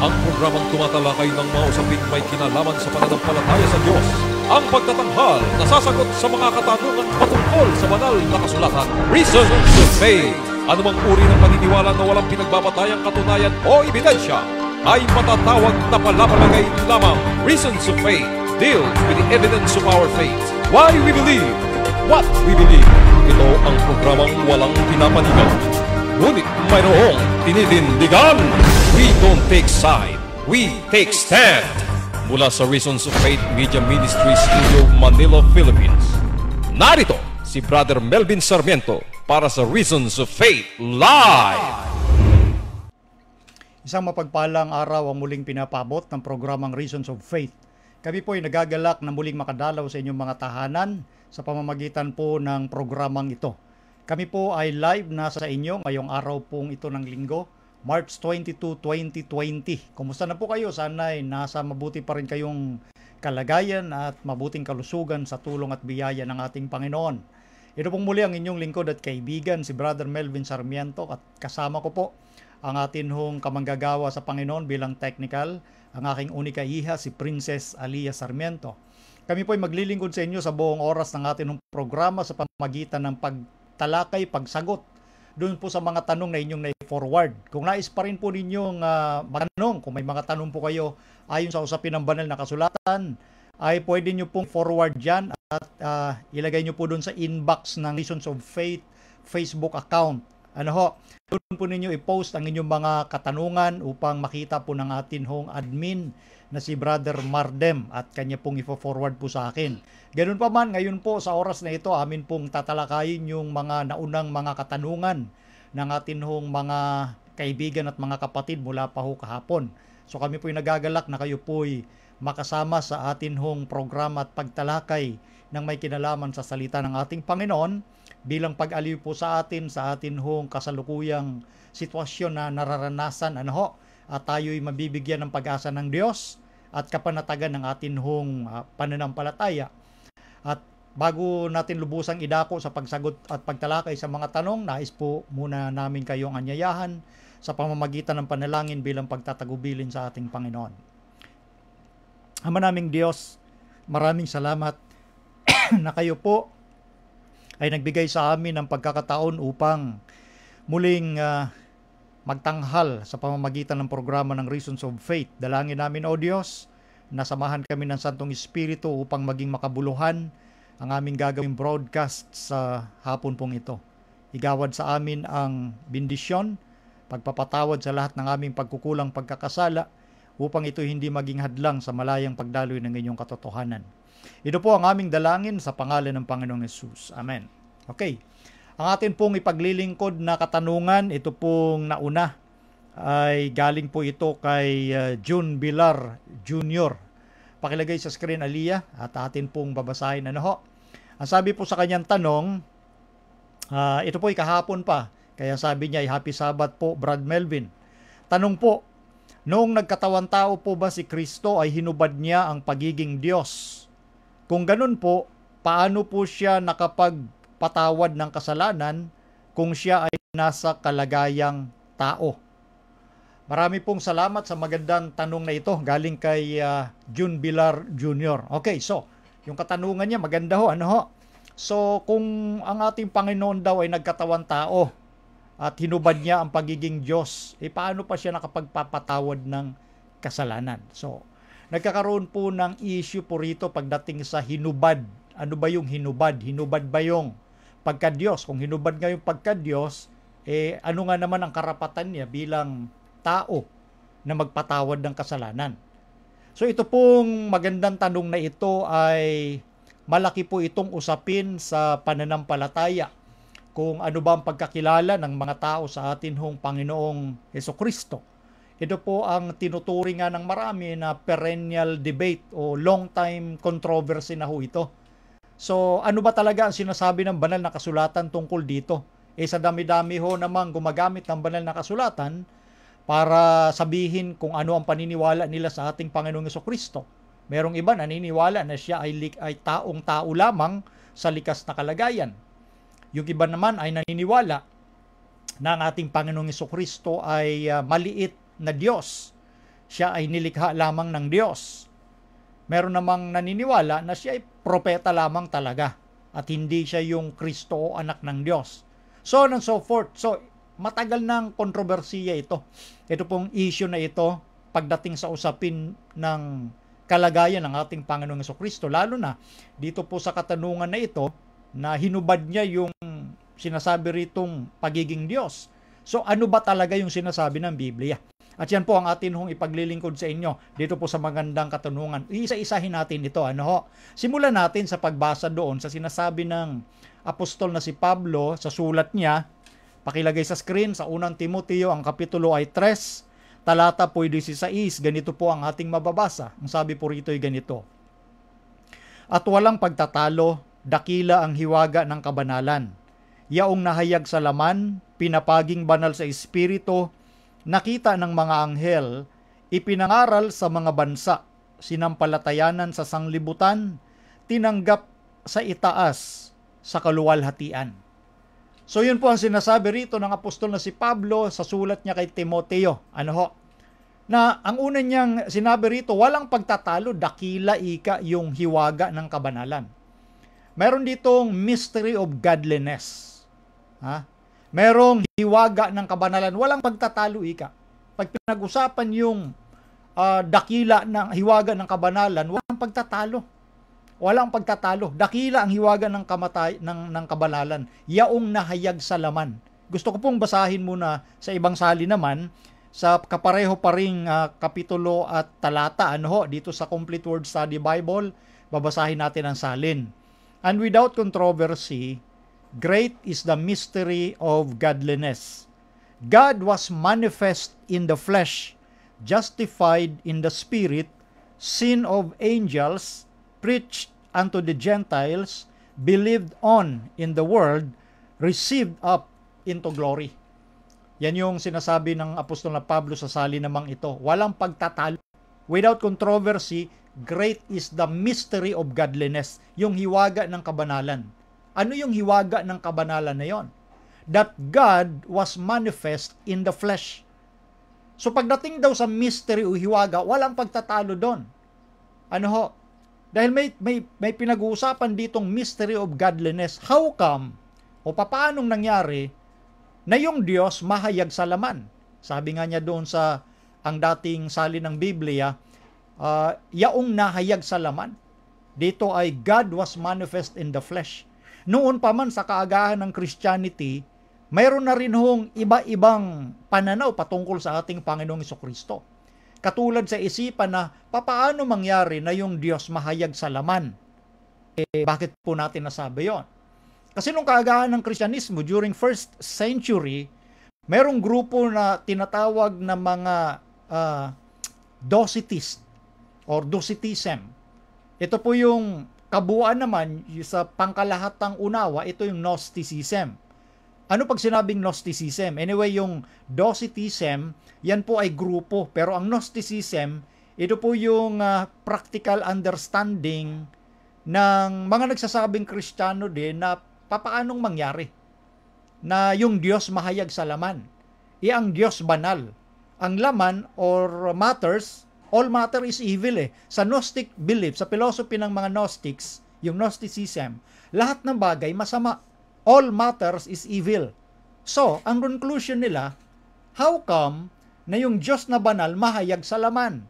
Ang programang tumatalakay ng mga usaping may kinalaman sa pananampalataya sa Diyos. Ang pagtatanghal na sasagot sa mga katanungan patungkol sa banal na kasulatan. Reason to Faith. Anumang uri ng paniniwala na walang pinagbabatayang katunayan o ebidensya ay matatawag na palapalagay lamang. Reason to Faith deals with the evidence of our faith. Why we believe what we believe. Ito ang programang walang pinapanigan, ngunit mayroong tinitindigan. We don't take side, we take stand. Mula sa Reasons of Faith Media Ministry Studio, Manila, Philippines. Narito si Brother Melvin Sarmiento para sa Reasons of Faith Live. Isang mapagpalang araw ang muling pinapabot ng programang Reasons of Faith. Kami po ay nagagalak na muling makadalaw sa inyong mga tahanan sa pamamagitan po ng programang ito. Kami po ay live na sa inyo ngayong araw pong ito ng linggo, March 22, 2020. Kumusta na po kayo? Sana ay nasa mabuti pa rin kayong kalagayan at mabuting kalusugan sa tulong at biyaya ng ating Panginoon. Ito pong muli ang inyong lingkod at kaibigan, si Brother Melvin Sarmiento, at kasama ko po ang atin hong kamanggagawa sa Panginoon bilang technical, ang aking unika iha, si Princess Alia Sarmiento. Kami po ay maglilingkod sa inyo sa buong oras ng atin hong programa sa pamamagitan ng pagtalakay, pagsagot doon po sa mga tanong na inyong na-forward. Kung nais pa rin po ninyong matanong, kung may mga tanong po kayo ayon sa usapin ng banal na kasulatan, ay pwede nyo pong forward dyan at ilagay nyo po doon sa inbox ng Reasons of Faith Facebook account. Doon po ninyo i-post ang inyong mga katanungan upang makita po ng atin hong admin na si Brother Mardem at kanya pong i-forward po sa akin. Ganun pa man, ngayon po sa oras na ito, amin pong tatalakayin yung mga naunang mga katanungan ng atin hong mga kaibigan at mga kapatid mula pa ho kahapon. So kami po'y nagagalak na kayo po'y makasama sa atin hong programa at pagtalakay ng may kinalaman sa salita ng ating Panginoon bilang pag-aliw po sa atin hong kasalukuyang sitwasyon na nararanasan at tayo'y mabibigyan ng pag-asa ng Diyos at kapanatagan ng atin hong pananampalataya. At bago natin lubusang idako sa pagsagot at pagtalakay sa mga tanong, nais po muna namin kayong anyayahan sa pamamagitan ng panalangin bilang pagtatagubilin sa ating Panginoon. Ama naming Diyos, maraming salamat na kayo po ay nagbigay sa amin ng pagkakataon upang muling magtanghal sa pamamagitan ng programa ng Reasons of Faith. Dalangin namin, O Diyos, nasamahan kami ng Santong Espiritu upang maging makabuluhan ang aming gagawing broadcast sa hapon pong ito. Igawad sa amin ang bendisyon, pagpapatawad sa lahat ng aming pagkukulang pagkakasala upang ito hindi maging hadlang sa malayang pagdaloy ng inyong katotohanan. Ito po ang aming dalangin sa pangalan ng Panginoong Hesus. Amen. Okay. Ang atin pong ipaglilingkod na katanungan, ito pong nauna ay galing po ito kay June Bilar Jr. Pakilagay sa screen, Aliyah, at atin pong babasahin. Ang sabi po sa kanyang tanong, ito po ay kahapon pa, kaya sabi niya ay Happy Sabbath po, Brad Melvin. Tanong po, noong nagkatawan tao po ba si Kristo ay hinubad niya ang pagiging Diyos? Kung ganun po, paano po siya nakapagpatawad ng kasalanan kung siya ay nasa kalagayang tao? Marami pong salamat sa magandang tanong na ito galing kay June Bilar Jr. Okay, so yung katanungan niya maganda ho. So kung ang ating Panginoon daw ay nagkatawan tao at hinubad niya ang pagiging Diyos, paano pa siya nakapagpapatawad ng kasalanan? So nagkakaroon po ng issue po rito pagdating sa hinubad. Ano ba yung hinubad? Hinubad ba yung pagka-Diyos? Kung hinubad nga yung pagka-Diyos, ano nga naman ang karapatan niya bilang tao na magpatawad ng kasalanan? So ito pong magandang tanong na ito ay malaki po itong usapin sa pananampalataya. Kung ano ba ang pagkakilala ng mga tao sa atin hong Panginoong Hesukristo. Ito po ang tinuturing nga ng marami na perennial debate o long time controversy na ho ito. So ano ba talaga ang sinasabi ng banal na kasulatan tungkol dito? Sa dami-dami ho namang gumagamit ng banal na kasulatan para sabihin kung ano ang paniniwala nila sa ating Panginoong Hesukristo. Merong iba naniniwala na siya ay taong-tao lamang sa likas na kalagayan. Yung iba naman ay naniniwala na ang ating Panginoong Hesukristo ay maliit na Diyos. siya ay nilikha lamang ng Diyos. Meron namang naniniwala na siya ay propeta lamang talaga at hindi siya yung Kristo o anak ng Diyos. So on and so forth. So matagal ng kontrobersiya ito. Ito pong issue na ito pagdating sa usapin ng kalagayan ng ating Panginoong Jesucristo, lalo na dito po sa katanungan na ito na hinubad niya yung sinasabi ritong pagiging Diyos. So ano ba talaga yung sinasabi ng Biblia? At yan po ang atin hong ipaglilingkod sa inyo dito po sa magandang katanungan. Isa-isahin natin ito. Simulan natin sa pagbasa doon sa sinasabi ng apostol na si Pablo sa sulat niya. Pakilagay sa screen sa unang Timoteo, ang kapitulo ay 3, talata po 16. Ganito po ang ating mababasa. Ang sabi po rito ay ganito. At walang pagtatalo, dakila ang hiwaga ng kabanalan. Yaong nahayag sa laman, pinapaging banal sa espiritu, nakita ng mga anghel, ipinangaral sa mga bansa, sinampalatayanan sa sanglibutan, tinanggap sa itaas sa kaluwalhatian. So yun po ang sinasabi rito ng apostol na si Pablo sa sulat niya kay Timoteo. Na ang una niyang sinabi rito, walang pagtatalo, dakila ika yung hiwaga ng kabanalan. Meron ditong mystery of godliness. Merong hiwaga ng kabanalan, walang pagtatalo ika. Pag pinag-usapan yung dakila ng hiwaga ng kabanalan, walang pagtatalo. Walang pagtatalo. Dakila ang hiwaga ng ng kabanalan, yaong nahayag sa laman. Gusto ko pong basahin muna sa ibang sali naman sa kapareho pa ring kapitulo at talata dito sa Complete Word Study Bible, babasahin natin ang salin. And without controversy, great is the mystery of godliness. God was manifest in the flesh, justified in the spirit, seen of angels, preached unto the Gentiles, believed on in the world, received up into glory. Yan yung sinasabi ng apostol na Pablo sa sali namang ito. Walang pagtatalo. Without controversy, great is the mystery of godliness. Yung hiwaga ng kabanalan. Ano yung hiwaga ng kabanalan na yon? That God was manifest in the flesh. So pagdating daw sa mystery o hiwaga, walang pagtatalo doon. Dahil may pinag-uusapan ditong mystery of godliness. How come? O paanong nangyari na yung Diyos mahayag sa laman? Sabi nga niya doon sa ang dating salin ng Biblia, yaong nahayag sa laman. Dito ay God was manifest in the flesh. Noon pa man sa kaagahan ng Christianity, mayroon na rin hong iba-ibang pananaw patungkol sa ating Panginoong Jesucristo. Katulad sa isipan na papaano mangyari na yung Diyos mahayag sa laman. Bakit po natin nasabi yon? Kasi nung kaagahan ng Kristyanismo during 1st century, mayroong grupo na tinatawag na mga Docetists or Docetism. Ito po yung kabuuan naman sa pangkalahatang unawa, ito yung Gnosticism. Ano pag sinabing Gnosticism? Anyway, yung Docetism, yan po ay grupo. Pero ang Gnosticism, ito po yung practical understanding ng mga nagsasabing Kristiyano din na papaanong mangyari na yung Diyos mahayag sa laman. Ang Diyos banal. Ang laman or matters, all matter is evil Sa Gnostic belief, sa philosophy ng mga Gnostics, yung Gnosticism, lahat ng bagay masama. All matters is evil. So, ang conclusion nila, how come na yung Diyos na banal mahayag sa laman?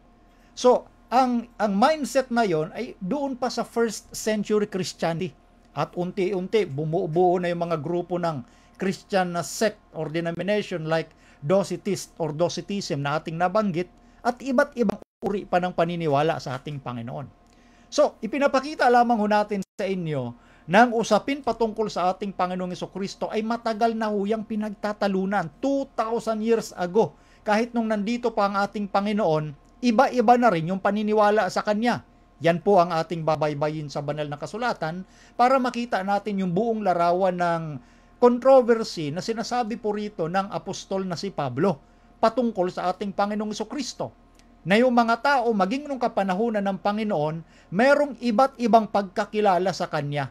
So, ang mindset na yon ay doon pa sa 1st century Christianity. At unti-unti, bumubuo na yung mga grupo ng Christian na sect or denomination like Docetist or Docetism na ating nabanggit at iba't ibang uri pa ng paniniwala sa ating Panginoon. So, ipinapakita lamang ho natin sa inyo na ang usapin patungkol sa ating Panginoong Jesucristo ay matagal na huyang pinagtatalunan 2,000 years ago. Kahit nung nandito pa ang ating Panginoon, iba-iba na rin yung paniniwala sa Kanya. Yan po ang ating babaybayin sa banal na kasulatan para makita natin yung buong larawan ng controversy na sinasabi po rito ng apostol na si Pablo patungkol sa ating Panginoong Jesucristo. Na yung mga tao, maging nung kapanahunan ng Panginoon, merong iba't ibang pagkakilala sa Kanya.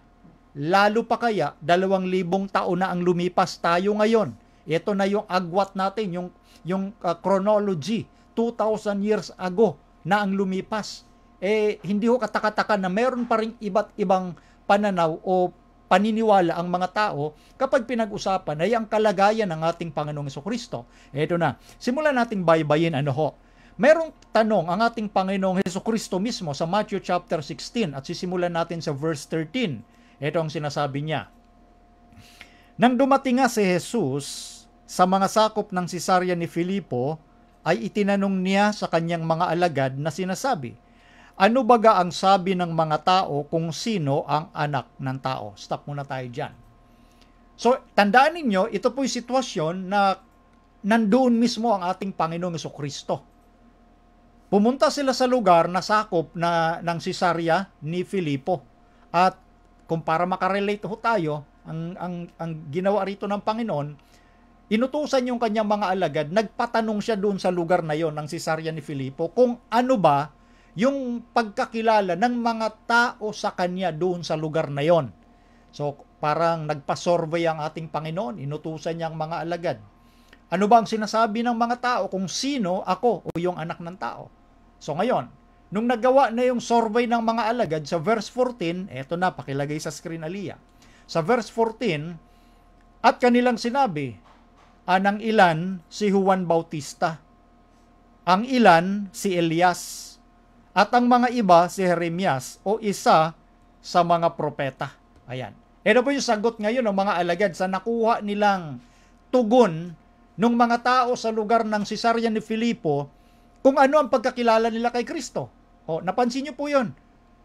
Lalo pa kaya, 2,000 taon na ang lumipas tayo ngayon. Ito na yung agwat natin, yung chronology 2,000 years ago na ang lumipas. Hindi ho katakataka na meron pa rin iba't ibang pananaw o paniniwala ang mga tao kapag pinag-usapan ay ang kalagayan ng ating Panginoong Hesukristo. Ito na, simulan nating baybayin Merong tanong ang ating Panginoong Hesukristo mismo sa Matthew chapter 16 at sisimulan natin sa verse 13. Ito ang sinasabi niya. Nang dumating nga si Jesus sa mga sakop ng Cesarea ni Filipo, ay itinanong niya sa kanyang mga alagad na sinasabi, ano baga ang sabi ng mga tao kung sino ang anak ng tao? Stop muna tayo dyan. So, tandaan ninyo, ito po'y sitwasyon na nandoon mismo ang ating Panginoong Hesukristo. Pumunta sila sa lugar na sakop ng Cesarea ni Filipo. At kung para makarelate ho tayo, ang ginawa rito ng Panginoon, inutusan yung kanyang mga alagad, nagpatanong siya doon sa lugar na yon ng Cesarea ni Filipo kung ano ba yung pagkakilala ng mga tao sa kanya doon sa lugar na yon. So, parang nagpa-survey ang ating Panginoon, inutusan niya ang mga alagad. Ano ba ang sinasabi ng mga tao kung sino ako o yung anak ng tao? So, ngayon, nung nagawa na yung survey ng mga alagad sa verse 14, eto na, pakilagay sa screen, Aliyah. Sa verse 14, at kanilang sinabi, anang ilan si Juan Bautista, ang ilan si Elias, at ang mga iba si Jeremias o isa sa mga propeta. Ayan. Ito po yung sagot ngayon ng mga alagad sa nakuha nilang tugon ng mga tao sa lugar ng Cesarea ni Filipo kung ano ang pagkakilala nila kay Kristo. O, napansin niyo po yun.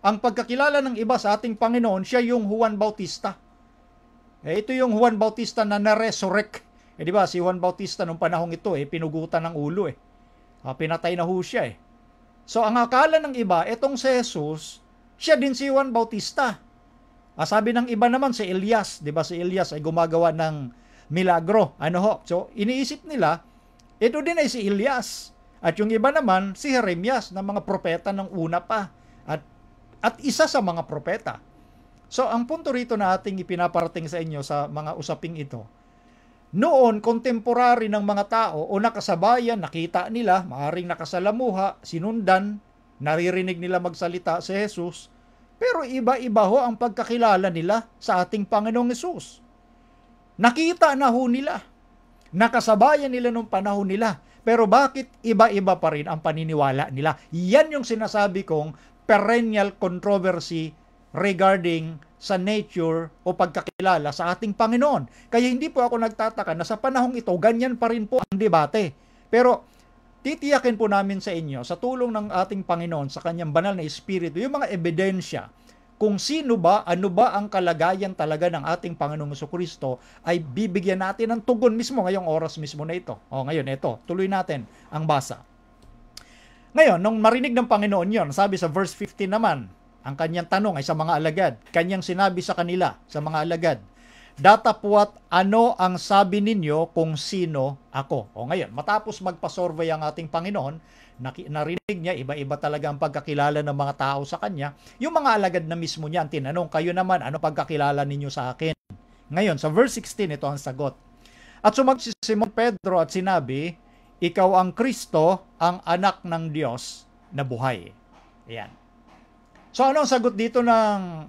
Ang pagkakilala ng iba sa ating Panginoon, siya yung Juan Bautista. Ito yung Juan Bautista na na-resurrect. Di ba, si Juan Bautista nung panahong ito, pinugutan ng ulo. Pinatay na ho siya. So, ang akala ng iba, etong si Jesus, siya din si Juan Bautista. Sabi ng iba naman, si Elias. Di ba, si Elias ay gumagawa ng milagro. So, iniisip nila, ito din ay si Elias. At yung iba naman, si Jeremias, na mga propeta ng una pa. At isa sa mga propeta. So, ang punto rito na ating ipinaparating sa inyo sa mga usaping ito, noon, contemporary ng mga tao o nakasabayan, nakita nila, maaring nakasalamuha, sinundan, naririnig nila magsalita si Jesus, pero iba-iba ho ang pagkakilala nila sa ating Panginoong Hesus. Nakita na ho nila, nakasabayan nila nung panahon nila, pero bakit iba-iba pa rin ang paniniwala nila? Yan yung sinasabi kong perennial controversy regarding sa nature o pagkakilala sa ating Panginoon. Kaya hindi po ako nagtataka na sa panahong ito, ganyan pa rin po ang debate. Pero titiyakin po namin sa inyo, sa tulong ng ating Panginoon, sa kanyang banal na Espiritu, yung mga ebidensya kung sino ba, ano ba ang kalagayan talaga ng ating Panginoong Hesukristo, ay bibigyan natin ng tugon mismo ngayong oras mismo na ito. Ngayon, ito, tuloy natin ang basa. Ngayon, nung marinig ng Panginoon yon, sabi sa verse 15 naman, ang kanyang tanong ay sa mga alagad. Kanyang sinabi sa kanila, sa mga alagad, datapwat ano ang sabi ninyo kung sino ako? Ngayon, matapos magpa-survey ang ating Panginoon, narinig niya, iba-iba talaga ang pagkakilala ng mga tao sa kanya. Yung mga alagad na mismo niya ang tinanong, kayo naman, ano pagkakilala ninyo sa akin? Ngayon, sa verse 16, ito ang sagot. At sumagot si Simon Pedro at sinabi, ikaw ang Kristo, ang anak ng Diyos na buhay. Ayan. So, ano ang sagot dito ng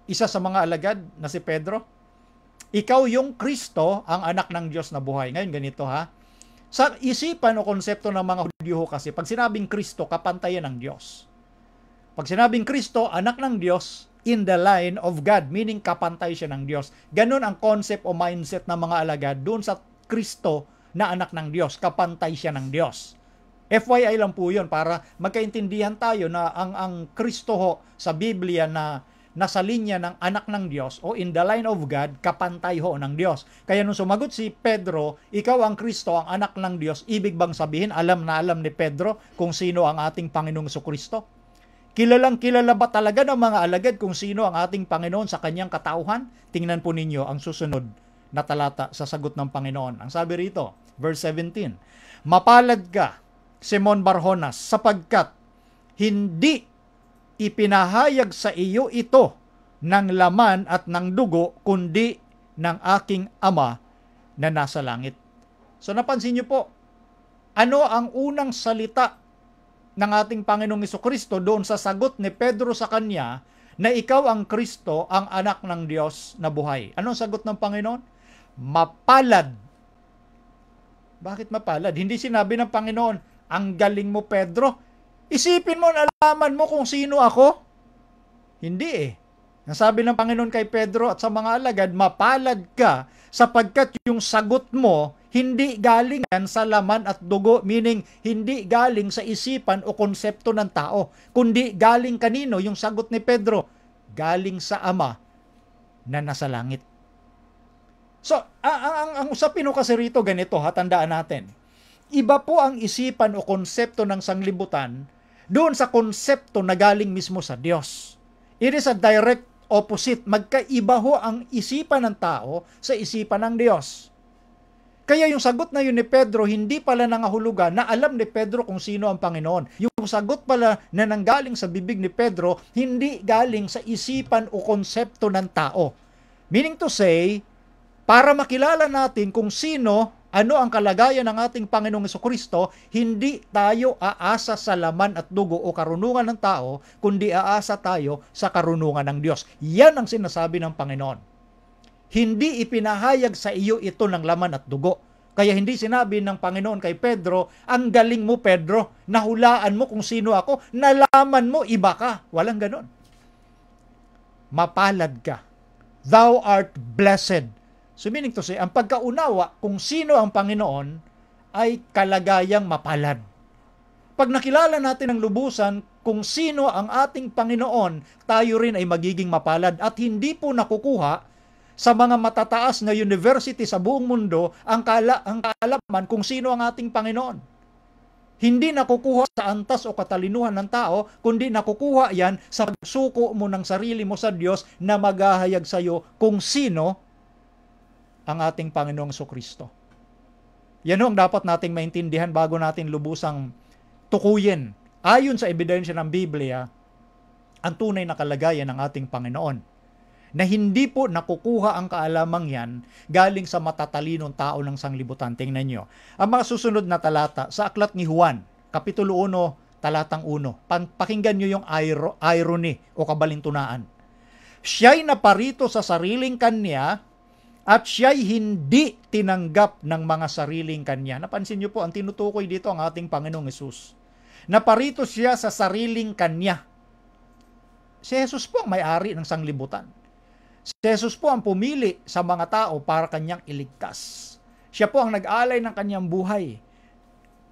isa sa mga alagad na si Pedro? Ikaw yung Kristo, ang anak ng Diyos na buhay. Ngayon, ganito ha. Sa isipan o konsepto ng mga Hudyo kasi, pag sinabing Kristo, kapantayan ng Diyos. Pag sinabing Kristo, anak ng Diyos, in the line of God, meaning kapantay siya ng Diyos. Ganun ang concept o mindset ng mga alagad doon sa Kristo na anak ng Diyos, kapantay siya ng Diyos. FYI lang po yun para magkaintindihan tayo na ang Kristo ho sa Biblia na nasa linya ng anak ng Diyos o in the line of God, kapantay ho ng Diyos. Kaya nung sumagot si Pedro, ikaw ang Kristo, ang anak ng Diyos, ibig bang sabihin, alam na alam ni Pedro kung sino ang ating Panginoong Jesucristo? Kilalang kilala ba talaga ng mga alagad kung sino ang ating Panginoon sa kanyang katauhan? Tingnan po ninyo ang susunod na talata sa sagot ng Panginoon. Ang sabi rito, verse 17, mapalad ka, Simon Barjonas, sapagkat hindi ipinahayag sa iyo ito ng laman at ng dugo, kundi ng aking Ama na nasa langit. So napansin niyo po, Ano ang unang salita ng ating Panginoong Jesucristo doon sa sagot ni Pedro sa kanya na ikaw ang Kristo, ang anak ng Diyos na buhay? Anong sagot ng Panginoon? Mapalad. Bakit mapalad? Hindi sinabi ng Panginoon, ang galing mo Pedro. Isipin mo, nalaman mo kung sino ako. Hindi eh. Nasabi ng Panginoon kay Pedro at sa mga alagad, mapalad ka sapagkat yung sagot mo hindi galing yan sa laman at dugo, meaning hindi galing sa isipan o konsepto ng tao, kundi galing kanino yung sagot ni Pedro? Galing sa Ama na nasa langit. So, ang usapin ko kasi rito ganito, tandaan natin. Iba po ang isipan o konsepto ng sanglibutan doon sa konsepto na galing mismo sa Diyos. It is a direct opposite. Magkaiba ho ang isipan ng tao sa isipan ng Diyos. Kaya yung sagot na yun ni Pedro, hindi pala nangahulugan na alam ni Pedro kung sino ang Panginoon. Yung sagot pala na nanggaling sa bibig ni Pedro, hindi galing sa isipan o konsepto ng tao. Meaning to say, para makilala natin kung sino, ano ang kalagayan ng ating Panginoong Jesucristo, hindi tayo aasa sa laman at dugo o karunungan ng tao, kundi aasa tayo sa karunungan ng Diyos. Yan ang sinasabi ng Panginoon. Hindi ipinahayag sa iyo ito ng laman at dugo. Kaya hindi sinabi ng Panginoon kay Pedro, ang galing mo Pedro, nahulaan mo kung sino ako, nalaman mo iba ka. Walang ganon. Mapalad ka. Thou art blessed. So meaning to say, ang pagkaunawa kung sino ang Panginoon ay kalagayang mapalad. Pag nakilala natin ng lubusan kung sino ang ating Panginoon, tayo rin ay magiging mapalad at hindi po nakukuha sa mga matataas na university sa buong mundo ang kaalaman kung sino ang ating Panginoon. Hindi nakukuha sa antas o katalinuhan ng tao, kundi nakukuha yan sa pagsuko mo ng sarili mo sa Diyos na maghahayag sa iyo kung sino ang ating Panginoong Jesucristo. Yan ang dapat nating maintindihan bago natin lubusang tukuyin. Ayon sa ebidensya ng Biblia, ang tunay na kalagayan ng ating Panginoon. Na hindi po nakukuha ang kaalamang yan galing sa matatalinong tao ng sanglibutan. Tingnan nyo. Ang mga susunod na talata sa Aklat ni Juan, Kapitulo 1, Talatang 1. Pakinggan nyo yung irony o kabalintunaan. Siya'y naparito sa sariling kanya at siya'y hindi tinanggap ng mga sariling kanya. Napansin nyo po, ang tinutukoy dito ang ating Panginoong Hesus. Naparito siya sa sariling kanya. Si Jesus po ang may-ari ng sanglibutan. Si Jesus po ang pumili sa mga tao para kanyang iligtas. Siya po ang nag-alay ng kanyang buhay.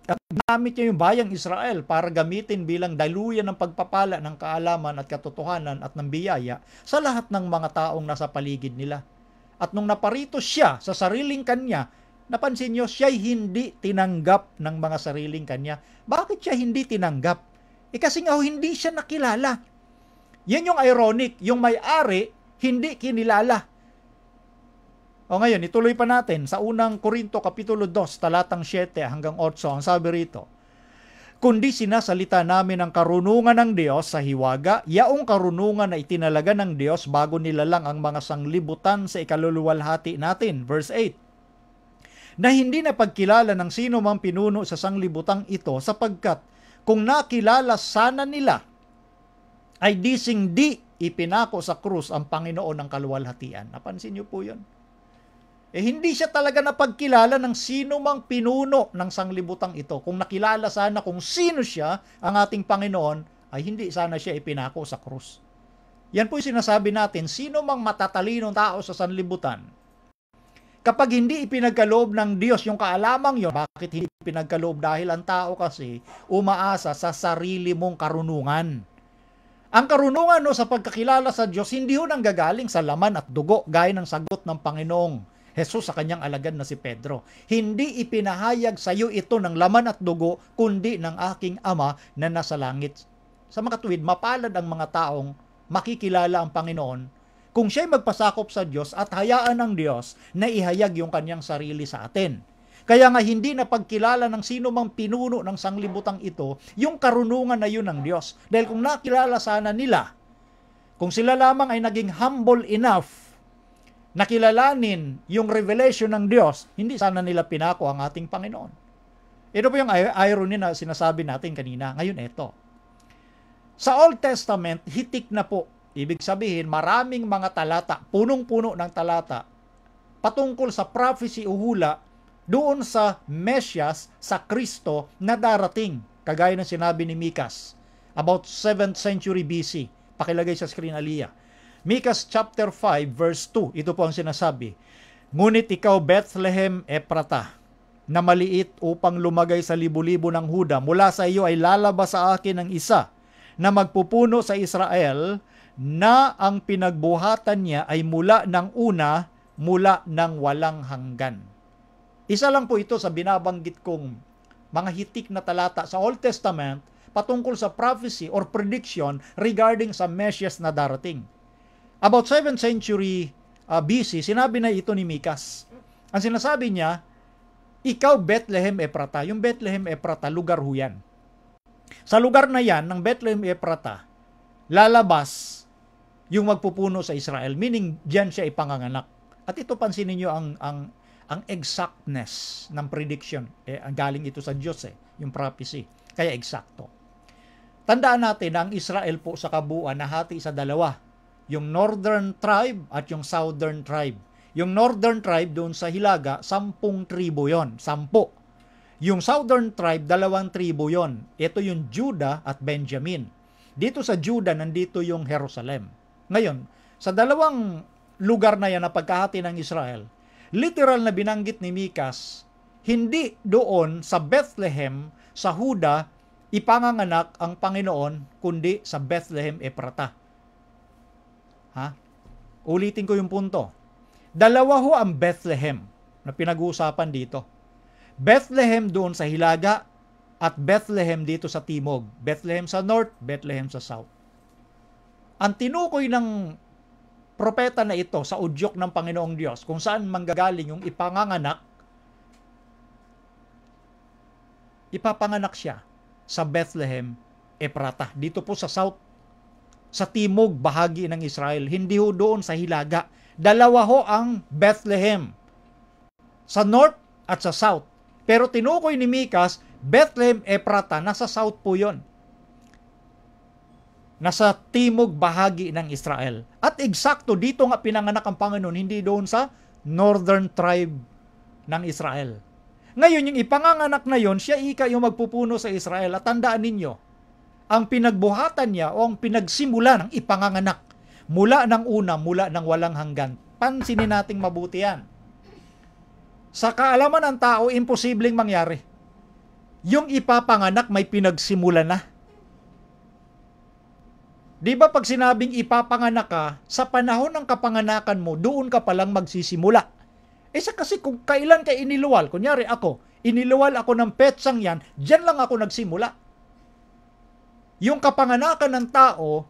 At ginamit niya yung bayang Israel para gamitin bilang daluyan ng pagpapala ng kaalaman at katotohanan at ng biyaya sa lahat ng mga taong nasa paligid nila. At nung naparito siya sa sariling kanya, napansin niyo, siya'y hindi tinanggap ng mga sariling kanya. Bakit siya hindi tinanggap? Kasi nga hindi siya nakilala. Yan yung ironic, yung may-ari hindi kinilala. O ngayon, ituloy pa natin sa unang Korinto Kapitulo 2, talatang 7 hanggang 8, ang sabi rito, kundi sinasalita namin ang karunungan ng Diyos sa hiwaga, yaong karunungan na itinalaga ng Diyos bago nilalang ang mga sanglibutan sa ikaluluwalhati natin. Verse 8, na hindi na pagkilala ng sino mang pinuno sa sanglibutang ito sapagkat kung nakilala sana nila, ay di ipinako sa krus ang Panginoon ng kaluwalhatian. Napansin niyo po yun? Hindi siya talaga napagkilala ng sino mang pinuno ng sanglibutang ito. Kung nakilala sana kung sino siya, ang ating Panginoon, ay hindi sana siya ipinako sa krus. Yan po yung sinasabi natin, sino mang matatalinong tao sa sanlibutan, kapag hindi ipinagkaloob ng Diyos yung kaalamang yon, bakit hindi ipinagkaloob? Dahil ang tao kasi umaasa sa sarili mong karunungan. Ang karunungan sa pagkakilala sa Diyos, hindi ho nanggagaling sa laman at dugo, gaya ng sagot ng Panginoong Jesus sa kanyang alagad na si Pedro. Hindi ipinahayag sa iyo ito ng laman at dugo, kundi ng aking Ama na nasa langit. Sa makatuwid, mapalad ang mga taong makikilala ang Panginoon kung siya'y magpasakop sa Diyos at hayaan ng Diyos na ihayag yung kanyang sarili sa atin. Kaya nga hindi na pagkilala ng sino mang pinuno ng sanglibutang ito, yung karunungan na yun ng Diyos. Dahil kung nakilala sana nila, kung sila lamang ay naging humble enough na kilalanin yung revelation ng Diyos, hindi sana nila pinako ang ating Panginoon. Ito po yung irony na sinasabi natin kanina. Ngayon, ito. Sa Old Testament, hitik na po. Ibig sabihin, maraming mga talata, punong-puno ng talata, patungkol sa prophecy o hula doon sa Mesias, sa Kristo na darating. Kagaya ng sinabi ni Mikas, about 7th century BC. Pakilagay sa screen, Aliyah. Mikas chapter 5 verse 2, ito po ang sinasabi. Ngunit ikaw, Bethlehem Ephrata, na maliit upang lumagay sa libu-libo ng Huda, mula sa iyo ay lalabas sa akin ang isa na magpupuno sa Israel, na ang pinagbuhatan niya ay mula ng una, mula ng walang hanggan. Isa lang po ito sa binabanggit kong mga hitik na talata sa Old Testament patungkol sa prophecy or prediction regarding sa Mesias na darating. About 7th century BC, sinabi na ito ni Mikas. Ang sinasabi niya, ikaw Bethlehem Ephrata. Yung Bethlehem Ephrata, lugar ho yan. Sa lugar na yan, ng Bethlehem Ephrata, lalabas yung magpupuno sa Israel. Meaning, diyan siya ipanganganak. At ito pansinin niyo ang exactness ng prediction. Ang galing ito sa Diyos yung prophecy. Kaya eksakto. Tandaan natin na ang Israel po sa kabuuan nahati sa dalawa. Yung northern tribe at yung southern tribe. Yung northern tribe doon sa Hilaga, 10 tribo yon, 10. Yung southern tribe, 2 tribo yon. Ito yung Judah at Benjamin. Dito sa Judah, nandito yung Jerusalem. Ngayon, sa dalawang lugar na yan na pagkahati ng Israel, literal na binanggit ni Mikas, hindi doon sa Bethlehem, sa Huda, ipanganganak ang Panginoon, kundi sa Bethlehem Ephrata. Ulitin ko yung punto. Dalawa ho ang Bethlehem na pinag-uusapan dito. Bethlehem doon sa Hilaga at Bethlehem dito sa Timog. Bethlehem sa North, Bethlehem sa South. Ang tinukoy ng propeta na ito sa udyok ng Panginoong Diyos, kung saan manggagaling yung ipanganganak, ipapanganak siya sa Bethlehem Ephrata. Dito po sa South, sa Timog, bahagi ng Israel. Hindi ho doon sa Hilaga. Dalawa ho ang Bethlehem. Sa North at sa South. Pero tinukoy ni Mikas, Bethlehem Ephrata, nasa South po yon. Nasa Timog bahagi ng Israel. At eksakto, dito nga pinanganak ang Panginoon, hindi doon sa Northern tribe ng Israel. Ngayon, yung ipanganganak na yon, siya yung magpupuno sa Israel. At tandaan ninyo, ang pinagbuhatan niya o ang pinagsimula ng ipanganganak, mula ng una, mula ng walang hanggan. Pansinin nating mabuti yan. Sa kaalaman ng tao, imposibleng mangyari. Yung ipapanganak may pinagsimula na. Di ba pag sinabing ipapanganak ka, sa panahon ng kapanganakan mo, doon ka palang magsisimula. Kasi kung kailan ka iniluwal, kunyari ako, iniluwal ako ng petsang yan, dyan lang ako nagsimula. Yung kapanganakan ng tao,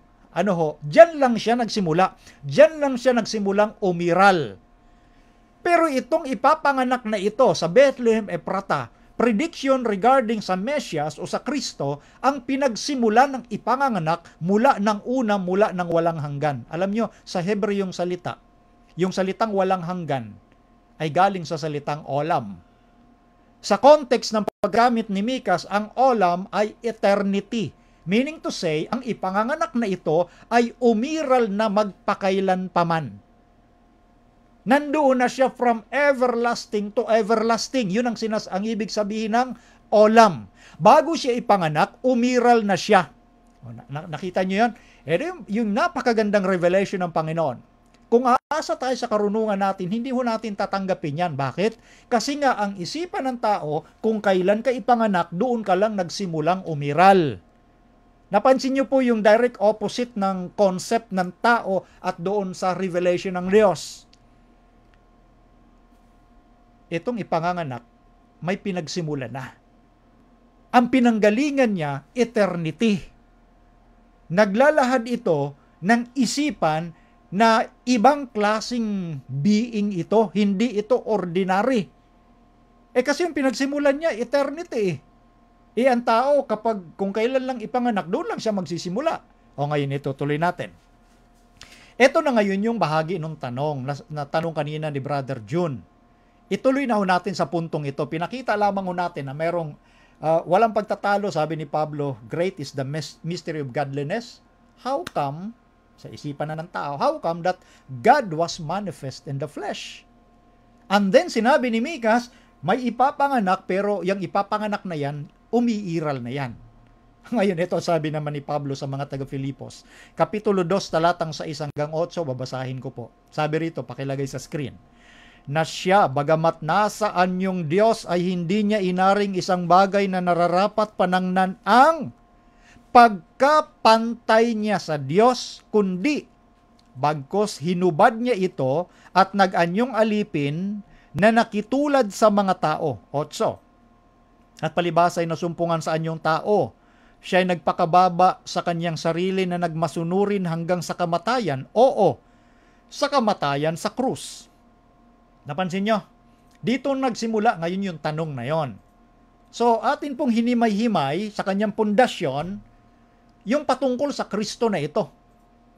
dyan lang siya nagsimula. Dyan lang siya nagsimulang umiral. Pero itong ipapanganak na ito sa Bethlehem Ephrata, prediction regarding sa Mesias o sa Kristo, ang pinagsimula ng ipanganganak mula ng una, mula ng walang hanggan. Alam nyo, sa Hebreo yung salita, yung salitang walang hanggan, ay galing sa salitang olam. Sa context ng paggamit ni Mikas, ang olam ay eternity. Meaning to say, ang ipanganganak na ito ay umiral na magpakailan paman. Nandoon na siya from everlasting to everlasting. Yun ang ibig sabihin ng olam. Bago siya ipanganak, umiral na siya. Nakita nyo yun? Yung napakagandang revelation ng Panginoon. Kung aasa tayo sa karunungan natin, hindi ho natin tatanggapin yan. Bakit? Kasi nga ang isipan ng tao, kung kailan ka ipanganak, doon ka lang nagsimulang umiral. Napansin nyo po yung direct opposite ng concept ng tao at doon sa revelation ng Diyos. Itong ipanganganak, may pinagsimula na. Ang pinanggalingan niya, eternity. Naglalahad ito ng isipan na ibang klasing being ito, hindi ito ordinary. Kasi yung pinagsimulan niya, eternity. Ang tao, kung kailan lang ipanganak, doon lang siya magsisimula. Ngayon ito, tuloy natin. Ito na ngayon yung bahagi ng tanong, na tanong kanina ni Brother June. Ituloy na ho natin sa puntong ito. Pinakita lamang ho natin na merong Walang pagtatalo, sabi ni Pablo, great is the mystery of godliness. How come, sa isipan na ng tao, how come that God was manifest in the flesh? And then sinabi ni Mikas, may ipapanganak, pero yung ipapanganak na yan, umiiral na yan. Ngayon, ito sabi naman ni Pablo sa mga taga-Filipos, Kapitulo 2, talatang 6 hanggang 8, babasahin ko po. Sabi rito, pakilagay sa screen, na siya, bagamat nasa anyong Diyos, ay hindi niya inaring isang bagay na nararapat panangnan ang pagkapantay niya sa Diyos, kundi bagkos hinubad niya ito at nag-anyong alipin na nakitulad sa mga tao. 8. At palibasa ay nasumpungan sa anyong tao. Siya ay nagpakababa sa kanyang sarili na nagmasunurin hanggang sa kamatayan. Oo, sa kamatayan sa krus. Napansin nyo? Dito nagsimula ngayon yung tanong na yon. So, atin pong hinimay-himay sa kanyang pundasyon yung patungkol sa Kristo na ito.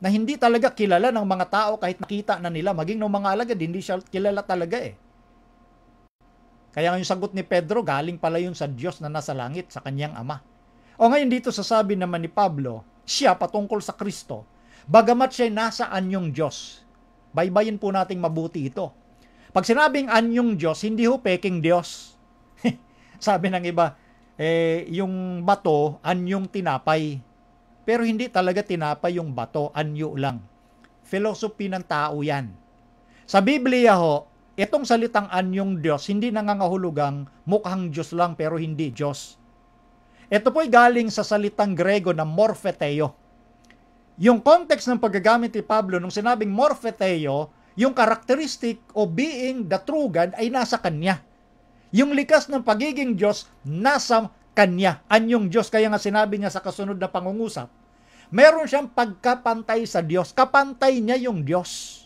Na hindi talaga kilala ng mga tao kahit nakita na nila. Maging ng mga alagad, hindi siya kilala talaga eh. Kaya yung sagot ni Pedro, galing pala yun sa Diyos na nasa langit, sa kanyang Ama. O ngayon dito sasabi naman ni Pablo, siya patungkol sa Kristo, bagamat siya nasa anyong Diyos. Baybayin po nating mabuti ito. Pag sinabing anyong Diyos, hindi ho peking Diyos. Sabi ng iba, yung bato, anyong tinapay. Pero hindi talaga tinapay yung bato, anyo lang. Philosophy ng tao yan. Sa Biblia ho, itong salitang anyong Diyos, hindi nangangahulugang mukhang Diyos lang pero hindi Diyos. Ito po'y galing sa salitang Grego na morpheteo. Yung context ng paggagamit ni Pablo nung sinabing morpheteo, yung characteristic o being the true God ay nasa Kanya. Yung likas ng pagiging Diyos, nasa Kanya. Anyong Diyos, kaya nga sinabi niya sa kasunod na pangungusap, meron siyang pagkapantay sa Diyos. Kapantay niya yung Diyos.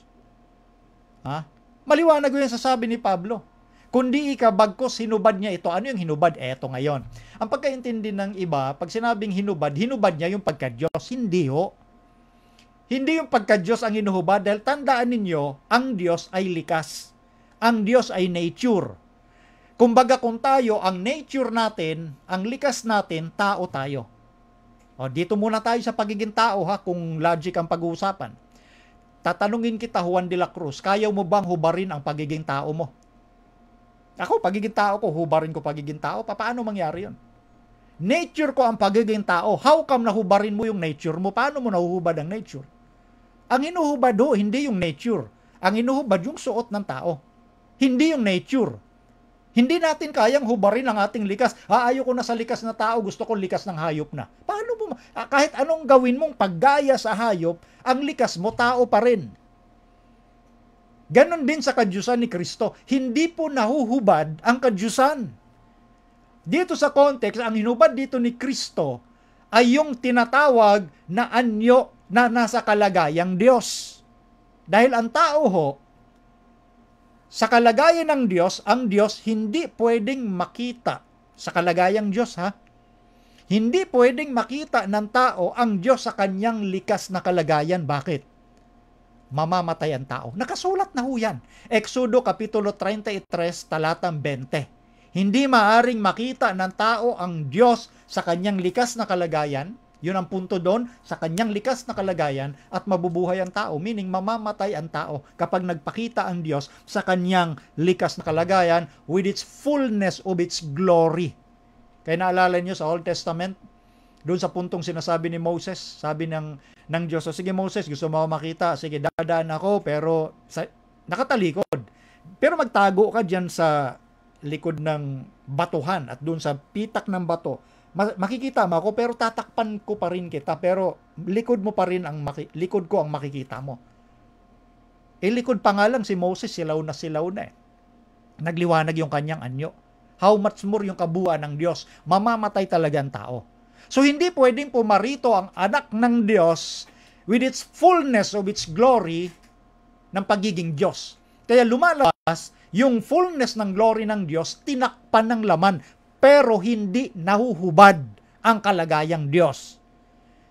Maliwanag yung sasabi ni Pablo. Kundi bagkos hinubad niya ito. Ano yung hinubad? Eto ngayon. Ang pagkaintindi ng iba, pag sinabing hinubad niya yung pagka-Diyos. Hindi ho. Hindi yung pagka-Diyos ang hinuhubad dahil tandaan ninyo, ang Diyos ay likas. Ang Diyos ay nature. Kumbaga kung tayo, ang nature natin, ang likas natin, tao tayo. O, dito muna tayo sa pagiging tao ha, kung logic ang pag-uusapan. Tatanungin kita, Juan de la Cruz, kaya mo bang hubarin ang pagiging tao mo? Ako, pagiging tao ko, hubarin ko pagiging tao, paano mangyari yun? Nature ko ang pagiging tao. How come nahubarin mo yung nature mo? Paano mo nahuhubad ang nature? Ang inuhubad ho, hindi yung nature. Ang inuhubad yung suot ng tao. Hindi yung nature. Hindi natin kayang hubarin ang ating likas. Ayoko na sa likas na tao, gusto ko likas ng hayop na. Paano mo? Kahit anong gawin mong paggaya sa hayop, ang likas mo, tao pa rin. Ganon din sa kadyusan ni Kristo. Hindi po nahuhubad ang kadyusan. Dito sa context, ang hinubad dito ni Kristo ay yung tinatawag na anyo na nasa kalagayang Diyos. Dahil ang tao ho, sa kalagayan ng Diyos, ang Diyos hindi pwedeng makita sa kalagayang Diyos ha. Hindi pwedeng makita ng tao ang Diyos sa kanyang likas na kalagayan. Bakit? Mamamatay ang tao. Nakasulat na ho yan. Exodo Kapitulo 33, talatang 20. Hindi maaring makita ng tao ang Diyos sa kanyang likas na kalagayan. Yun ang punto doon, sa kanyang likas na kalagayan at mabubuhay ang tao. Meaning, mamamatay ang tao kapag nagpakita ang Diyos sa kanyang likas na kalagayan with its fullness of its glory. Kaya naalala nyo sa Old Testament, doon sa puntong sinasabi ni Moses, sabi ng Diyos, sige Moses, gusto mo makita, sige dadaan ako, pero nakatalikod. Pero magtago ka dyan sa likod ng batuhan at doon sa pitak ng bato, makikita mo ako pero tatakpan ko pa rin kita, pero likod mo pa rin likod ko ang makikita mo. Likod pa nga lang si Moses, silaw na eh. Nagliwanag yung kanyang anyo. How much more yung kabuuan ng Diyos? Mamamatay talaga ang tao. So hindi pwedeng pumarito ang anak ng Diyos with its fullness of its glory ng pagiging Diyos. Kaya lumalabas yung fullness ng glory ng Diyos, tinakpan ng laman, pero hindi nahuhubad ang kalagayang Diyos.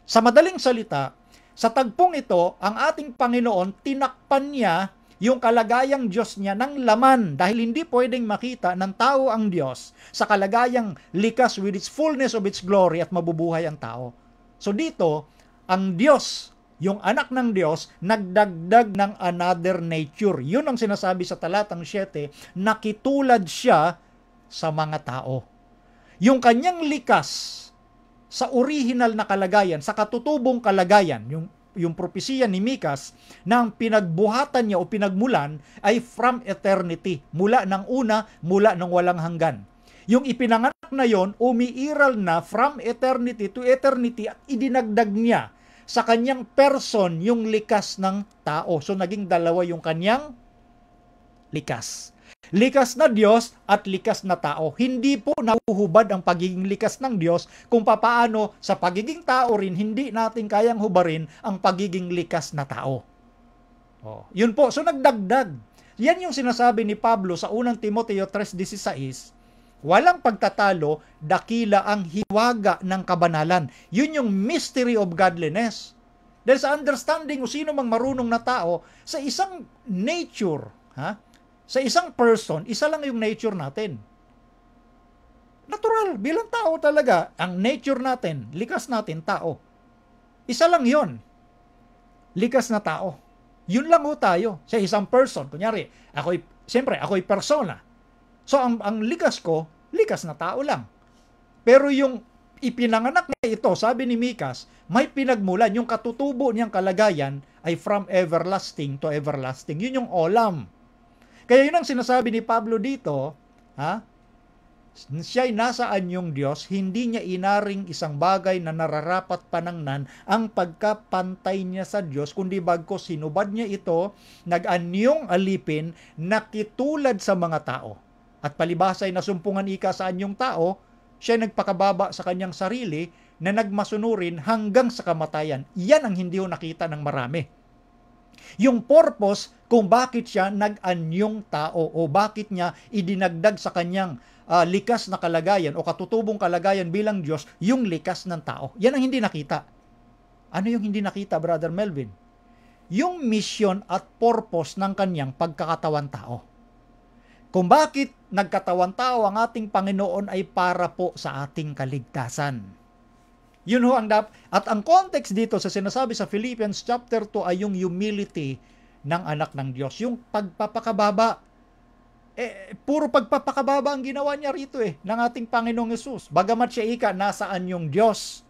Sa madaling salita, sa tagpong ito, ang ating Panginoon, tinakpan niya yung kalagayang Diyos niya ng laman dahil hindi pwedeng makita ng tao ang Diyos sa kalagayang likas with its fullness of its glory at mabubuhay ang tao. So dito, ang Diyos, yung anak ng Diyos, nagdagdag ng another nature. Yun ang sinasabi sa talatang 7, nakitulad siya sa mga tao. Yung kanyang likas sa original na kalagayan, sa katutubong kalagayan, yung propesiya ni Mikas na ang pinagbuhatan niya o pinagmulan ay from eternity. Mula ng una, mula ng walang hanggan. Yung ipinanganak na yon, umiiral na from eternity to eternity at idinagdag niya sa kanyang person yung likas ng tao. So naging dalawa yung kanyang likas. Likas na Diyos at likas na tao. Hindi po nahuhubad ang pagiging likas ng Diyos kung papaano sa pagiging tao rin hindi natin kayang hubarin ang pagiging likas na tao. Yun po. So nagdagdag. Yan yung sinasabi ni Pablo sa unang Timoteo 3:16. Walang pagtatalo, dakila ang hiwaga ng kabanalan. Yun yung mystery of godliness. Dahil sa understanding o sino mang marunong na tao, sa isang nature, sa isang person, isa lang yung nature natin. Natural, bilang tao talaga, ang nature natin, likas natin, tao. Isa lang yun. Likas na tao. Yun lang ho tayo. Sa isang person, kunyari, ako'y persona. So, ang likas ko, likas na tao lang. Pero yung ipinanganak niya ito, sabi ni Mikas, may pinagmulan. Yung katutubo niyang kalagayan ay from everlasting to everlasting. Yun yung olam. Kaya yun ang sinasabi ni Pablo dito, siya'y nasaan yung Diyos, hindi niya inaring isang bagay na nararapat panangnan ang pagkapantay niya sa Diyos, kundi bagkus sinubad niya ito, nag-anyong alipin, nakitulad sa mga tao. At palibhas ay nasumpungan ika sa anyong tao, siya nagpakababa sa kanyang sarili na nagmasunurin hanggang sa kamatayan. Yan ang hindi ho nakita ng marami. Yung purpose kung bakit siya nag-anyong tao o bakit niya idinagdag sa kanyang likas na kalagayan o katutubong kalagayan bilang Diyos, yung likas ng tao. Yan ang hindi nakita. Ano yung hindi nakita, Brother Melvin? Yung mission at purpose ng kanyang pagkakatawan tao. Kung bakit nagkatawan tao ang ating Panginoon ay para po sa ating kaligtasan. Yun ho at ang context dito sa sinasabi sa Philippians chapter 2 ay yung humility ng anak ng Diyos. Yung pagpapakababa. Puro pagpapakababa ang ginawa niya rito ng ating Panginoong Yesus. Bagamat siya nasaan yung Diyos.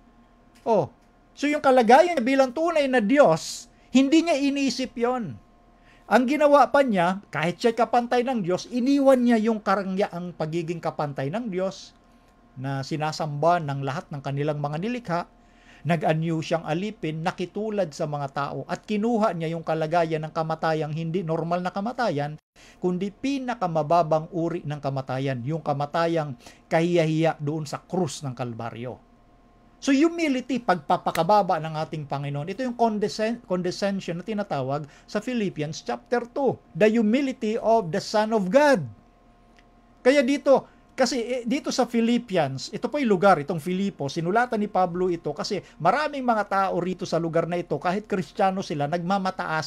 So yung kalagayan niya bilang tunay na Diyos, hindi niya iniisip yon. Ang ginawa pa niya, kahit siya kapantay ng Diyos, iniwan niya yung ang pagiging kapantay ng Diyos na sinasamba ng lahat ng kanilang mga nilikha, nag-anyo siyang alipin, nakitulad sa mga tao, at kinuha niya yung kalagayan ng kamatayang hindi normal na kamatayan, kundi pinakamababang uri ng kamatayan, yung kamatayang kahiyahiya doon sa krus ng Kalbaryo. So humility, pagpapakababa ng ating Panginoon, ito yung condescension na tinatawag sa Philippians chapter 2, the humility of the Son of God. Kaya dito sa Philippians, ito po yung lugar, itong Filipo, sinulatan ni Pablo ito kasi maraming mga tao rito sa lugar na ito, kahit Kristiyano sila, nagmamataas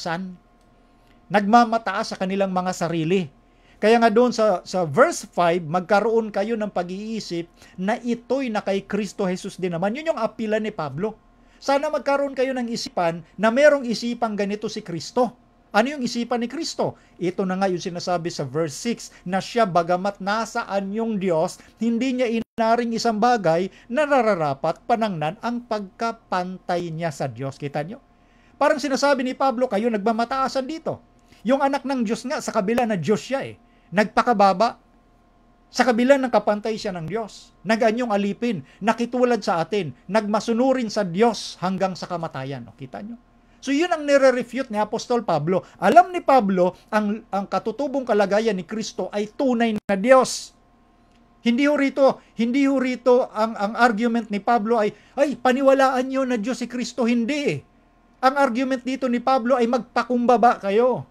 sa kanilang mga sarili. Kaya nga doon sa verse 5, magkaroon kayo ng pag-iisip na ito'y na kay Kristo Jesus din naman. Yun yung apila ni Pablo. Sana magkaroon kayo ng isipan na merong isipang ganito si Kristo. Ano yung isipan ni Kristo? Ito na nga yung sinasabi sa verse 6, na siya bagamat nasaan yung Diyos, hindi niya inaring isang bagay na nararapat panangnan ang pagkapantay niya sa Diyos. Kita nyo? Parang sinasabi ni Pablo, kayo nagmamataasan dito. Yung anak ng Diyos nga, sa kabila na Diyos siya nagpakababa. Sa kabila ng kapantay siya ng Diyos. Nag-anyong alipin, nakitulad sa atin, nagmasunurin sa Diyos hanggang sa kamatayan. Kita nyo? So yun ang nire-refute ni Apostol Pablo. Alam ni Pablo, ang katutubong kalagayan ni Kristo ay tunay na Diyos. Hindi ho rito ang argument ni Pablo ay paniwalaan nyo na Diyos si Kristo. Hindi. Ang argument dito ni Pablo ay magpakumbaba kayo.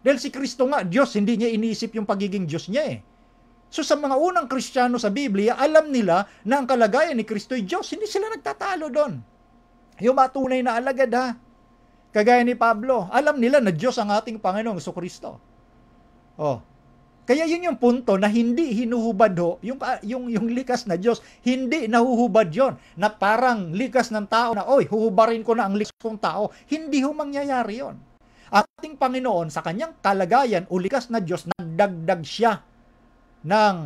Dahil si Kristo nga, Diyos, hindi niya iniisip yung pagiging Diyos niya So sa mga unang Kristiyano sa Biblia, alam nila na ang kalagayan ni Kristo ay Diyos. Hindi sila nagtatalo doon. Yung matunay na alagad Kagaya ni Pablo, alam nila na Diyos ang ating Panginoong Jesucristo. Oh. Kaya yun yung punto na hindi hinuhubad yung likas na Diyos, hindi nahuhubad yon na parang likas ng tao na, oy, huhubarin ko na ang likas kong tao. Hindi ho mangyayari yon. Ating Panginoon sa kanyang kalagayan o likas na Diyos, nagdagdag siya ng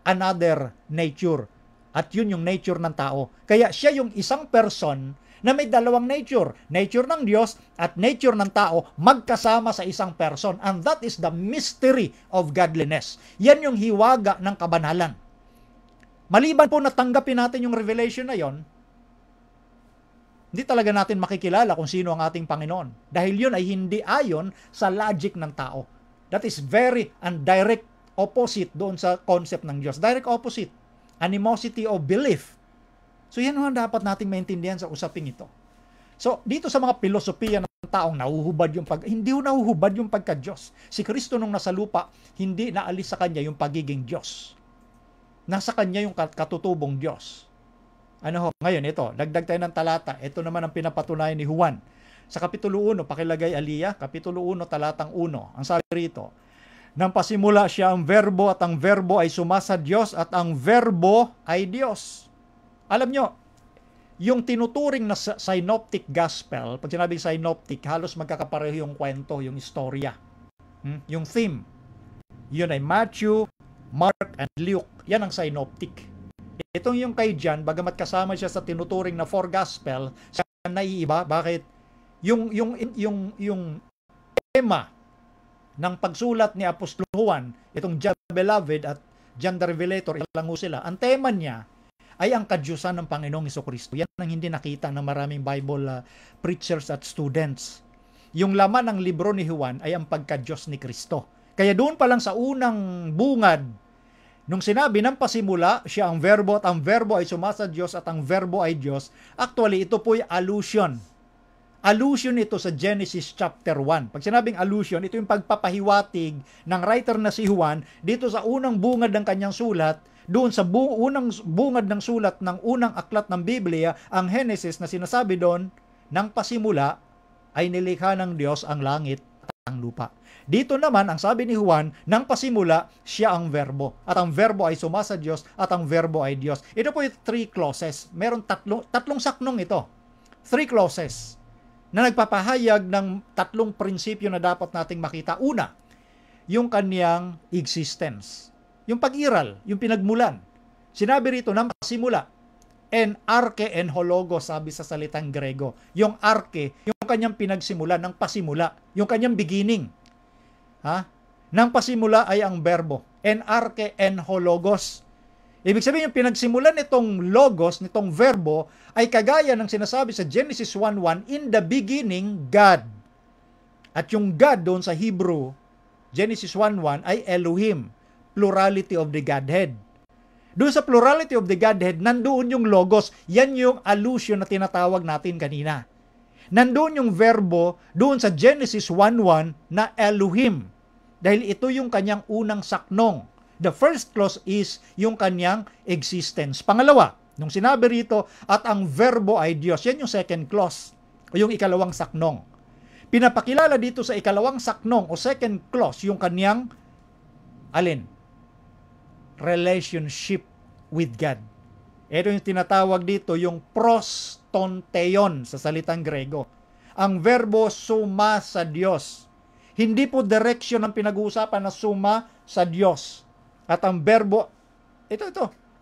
another nature. At yun yung nature ng tao. Kaya siya yung isang person na may dalawang nature. Nature ng Diyos at nature ng tao magkasama sa isang person. And that is the mystery of godliness. Yan yung hiwaga ng kabanalan. Maliban po na tanggapin natin yung revelation na yon, hindi talaga natin makikilala kung sino ang ating Panginoon. Dahil yun ay hindi ayon sa logic ng tao. That is very and direct opposite doon sa concept ng Diyos. Direct opposite. Animosity of belief. So yan ang dapat nating maintindihan sa usaping ito. So dito sa mga filosofiya ng taong hindi nahuhubad yung pagka-Diyos. Si Kristo nung nasa lupa, hindi naalis sa kanya yung pagiging Diyos. Nasa kanya yung katutubong Diyos. Ano ho? Ngayon ito, dagdag tayo ng talata. Ito naman ang pinapatunayan ni Juan. Sa Kapitulo 1, pakilagay Aliyah, Kapitulo 1, talatang 1. Ang sabi rito, nang pasimula siya ang verbo at ang verbo ay sumasa Diyos at ang verbo ay Diyos. Alam nyo, yung tinuturing na synoptic gospel, pag sinabing synoptic, halos magkakapareho yung kwento, yung istorya. Yung theme. Yun ay Matthew, Mark, and Luke. Yan ang synoptic. Itong yung kay John, bagamat kasama siya sa tinuturing na four gospel, siya naiiba. Bakit? Yung tema ng pagsulat ni Apostol Juan, itong John the Beloved at John the Revelator, ilang ho sila. Ang tema niya ay ang kadyusan ng Panginoong Jesucristo. Yan ang hindi nakita ng maraming Bible preachers at students. Yung laman ng libro ni Juan ay ang pagkadyos ni Kristo. Kaya doon pa lang sa unang bungad, nung sinabi ng pasimula, siya ang verbo at ang verbo ay sumasa Diyos at ang verbo ay Diyos, actually ito po ay allusion. Allusion ito sa Genesis chapter 1. Pag sinabing allusion, ito yung pagpapahiwatig ng writer na si Juan dito sa unang bungad ng kanyang sulat, doon sa unang bungad ng sulat ng unang aklat ng Biblia, ang Genesis na sinasabi doon, nang pasimula ay nilikha ng Diyos ang langit at ang lupa. Dito naman, ang sabi ni Juan, nang pasimula, siya ang verbo. At ang verbo ay sumasa Diyos at ang verbo ay Diyos. Ito po yung 3 clauses. Meron tatlong saknong ito. 3 clauses na nagpapahayag ng 3 prinsipyo na dapat nating makita. Una, yung kanyang existence. Yung pag-iral, yung pinagmulan. Sinabi rito nang pasimula. En arche en hologos, sabi sa salitang Grego. Yung arche, yung kanyang pinagsimula, ng pasimula. Yung kanyang beginning. Nang pasimula ay ang verbo. En arche en hologos. Ibig sabihin, yung pinagsimulan nitong logos, nitong verbo, ay kagaya ng sinasabi sa Genesis 1:1, in the beginning, God. At yung God doon sa Hebrew, Genesis 1:1, ay Elohim. Plurality of the Godhead. Doon sa plurality of the Godhead, nandoon yung logos. Yan yung allusion na tinatawag natin kanina. Nandoon yung verbo doon sa Genesis 1:1 na Elohim. Dahil ito yung kanyang unang saknong. The first clause is yung kanyang existence. Pangalawa, nung sinabi rito, at ang verbo ay Diyos. Yan yung second clause, o yung ikalawang saknong. Pinapakilala dito sa ikalawang saknong o second clause yung kanyang relationship with God. Ito yung tinatawag dito yung prostonteon sa salitang Grego. Ang verbo suma sa Diyos. Hindi po direction ang pinag-uusapan na suma sa Diyos. At ang verbo,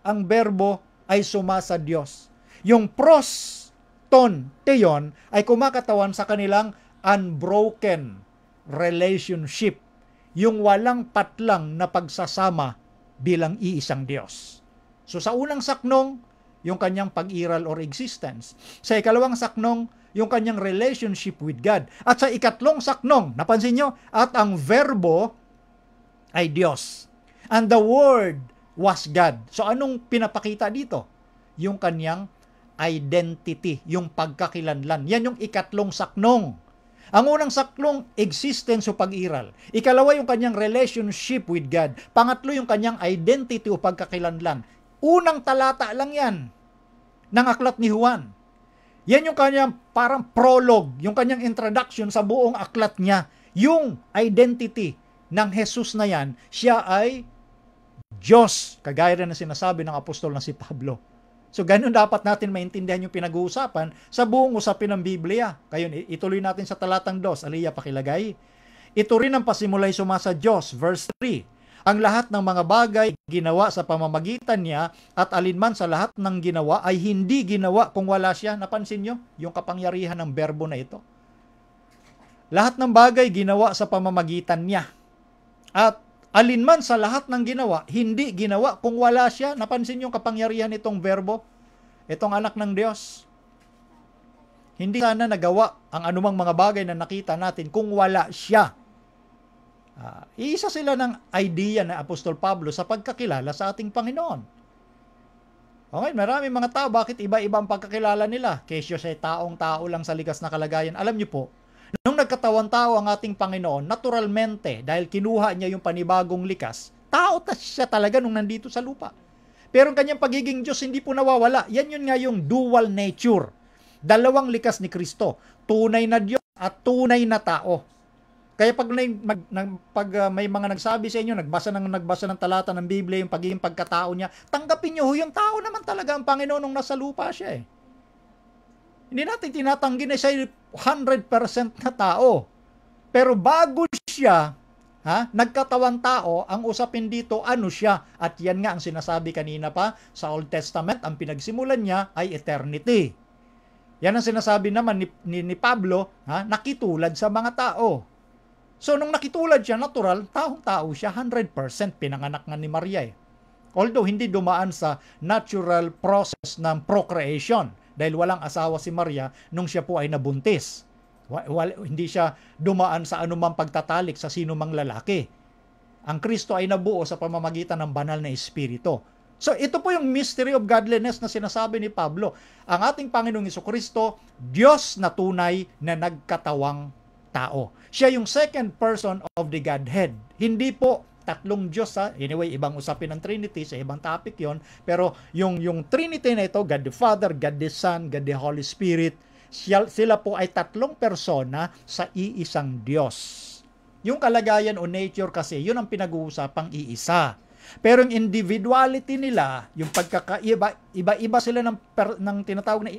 ang verbo ay suma sa Diyos. Yung prostonteon ay kumakatawan sa kanilang unbroken relationship. Yung walang patlang na pagsasama bilang iisang Diyos. So sa unang saknong, yung kanyang pag-iral or existence. Sa ikalawang saknong, yung kanyang relationship with God. At sa ikatlong saknong, napansin nyo, at ang verbo ay Diyos. And the Word was God. So anong pinapakita dito? Yung kanyang identity, yung pagkakilanlan. Yan yung ikatlong saknong. Ang unang saklong, existence o pag-iral. Ikalawa, yung kanyang relationship with God. Pangatlo, yung kanyang identity o pagkakilanlan. Unang talata lang yan ng aklat ni Juan. Yan yung kanyang parang prologue, yung kanyang introduction sa buong aklat niya. Yung identity ng Jesus na yan, siya ay Diyos, kagaya rin na sinasabi ng apostol na si Pablo. So ganun dapat natin maintindihan yung pinag-uusapan sa buong usapin ng Biblia. Kayon, ituloy natin sa talatang 2. Aliyah, pakilagay. Ito rin ang pasimulay sumasa Diyos. Verse 3. Ang lahat ng mga bagay ginawa sa pamamagitan niya at alinman sa lahat ng ginawa ay hindi ginawa kung wala siya. Napansin nyo yung kapangyarihan ng berbo na ito? Lahat ng bagay ginawa sa pamamagitan niya. At alinman sa lahat ng ginawa, hindi ginawa kung wala siya. Napansin yung kapangyarihan nitong verbo? Itong anak ng Diyos. Hindi sana nagawa ang anumang mga bagay na nakita natin kung wala siya. Iisa sila ng idea na Apostol Pablo sa pagkakilala sa ating Panginoon. Okay, maraming mga tao, bakit iba-iba ang pagkakilala nila? Kesyo siya taong-tao lang sa likas na kalagayan. Alam niyo po, nung nagkatawang tao ang ating Panginoon, naturalmente, dahil kinuha niya yung panibagong likas, tao siya talaga nung nandito sa lupa. Pero ang kanyang pagiging Diyos hindi po nawawala. Yan yun nga yung dual nature. Dalawang likas ni Kristo. Tunay na Diyos at tunay na tao. Kaya pag may mga nagsabi sa inyo, nagbasa ng talata ng Biblia, yung pagiging pagkatao niya, tanggapin niyo, yung tao naman talaga ang Panginoon nung nasa lupa siya eh. Hindi natin tinatanggi na siya 100% na tao. Pero bago siya, nagkatawang tao, ang usapin dito, ano siya? At yan nga ang sinasabi kanina pa, sa Old Testament, ang pinagsimulan niya ay eternity. Yan ang sinasabi naman ni Pablo, nakitulad sa mga tao. So, nung nakitulad siya, natural, taong-tao siya, 100% pinanganak nga ni Maria eh. Although, hindi dumaan sa natural process ng procreation dahil walang asawa si Maria nung siya po ay nabuntis. Hindi siya dumaan sa anumang pagtatalik sa sinumang lalaki. Ang Kristo ay nabuo sa pamamagitan ng banal na Espiritu. So, ito po yung mystery of godliness na sinasabi ni Pablo. Ang ating Panginoong Jesucristo, Diyos na tunay na nagkatawang tao. Siya yung second person of the Godhead. Hindi po tatlong Diyos Anyway, ibang usapin ng Trinity, sa ibang topic yon. Pero yung Trinity na ito, God the Father, God the Son, God the Holy Spirit, sila po ay tatlong persona sa iisang Diyos. Yung kalagayan o nature kasi, yun ang pinag-uusapang iisa. Pero yung individuality nila, yung pagkakaiba, iba-iba sila ng tinatawag na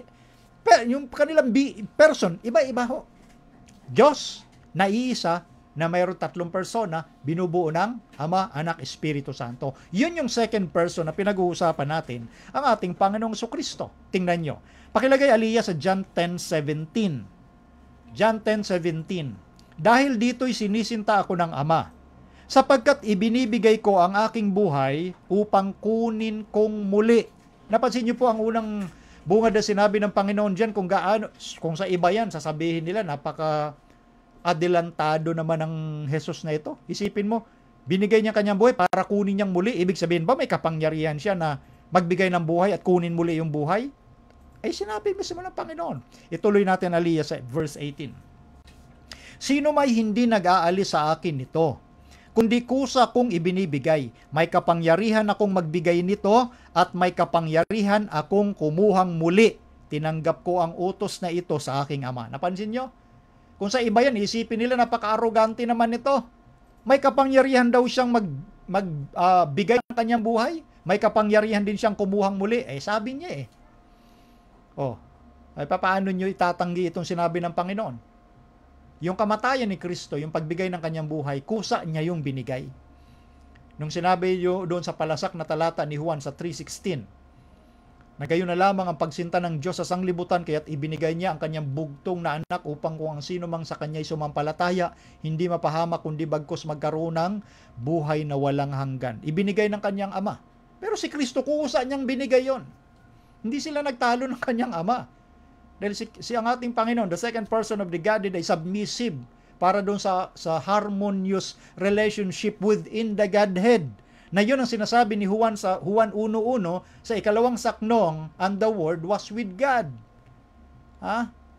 yung kanilang person, iba-iba ho. Diyos na iisa na mayroon tatlong persona, binubuo ng Ama, Anak, Espiritu Santo. Yun yung second person na pinag-uusapan natin, ang ating Panginoong Jesucristo. Tingnan nyo. Pakilagay Aliyah sa John 10:17. John 10:17. Dahil dito'y sinisinta ako ng Ama, sapagkat ibinibigay ko ang aking buhay upang kunin kong muli. Napansin nyo po ang unang bunga na sinabi ng Panginoon dyan, kung sa iba yan, sasabihin nila, napaka-adelantado naman ng Jesus na ito. Isipin mo, binigay niya kanyang buhay para kunin niyang muli. Ibig sabihin ba may kapangyarihan siya na magbigay ng buhay at kunin muli yung buhay? Ay sinabi mismo ng Panginoon. Ituloy natin Aliyah sa verse 18. Sino may hindi nag-aalis sa akin nito? Kundi kusa kong ibinibigay. May kapangyarihan akong magbigay nito at may kapangyarihan akong kumuhang muli. Tinanggap ko ang utos na ito sa aking Ama. Napansin nyo? Kung sa iba yan, isipin nila napaka-arrogante naman ito. May kapangyarihan daw siyang magbigay ng kanyang buhay. May kapangyarihan din siyang kumuhang muli. Sabi niya ay paano nyo itatanggi itong sinabi ng Panginoon? Yung kamatayan ni Kristo, yung pagbigay ng kanyang buhay, kusa niya yung binigay. Nung sinabi nyo doon sa palasak na talata ni Juan sa 3:16, na gayon na lamang ang pagsinta ng Diyos sa sanglibutan, kaya't ibinigay niya ang kanyang bugtong na anak upang kung ang sino mang sa kanya'y sumampalataya, hindi mapahamak kundi bagkus magkaroon ng buhay na walang hanggan. Ibinigay ng kanyang Ama. Pero si Kristo, kusa niyang binigay yon. Hindi sila nagtalo ng kanyang Ama. Dahil si ang ating Panginoon, the second person of the Godhead, ay submissive para doon sa harmonious relationship within the Godhead. Na yun ang sinasabi ni Juan sa Juan 1:1, sa ikalawang saknong, and the Word was with God.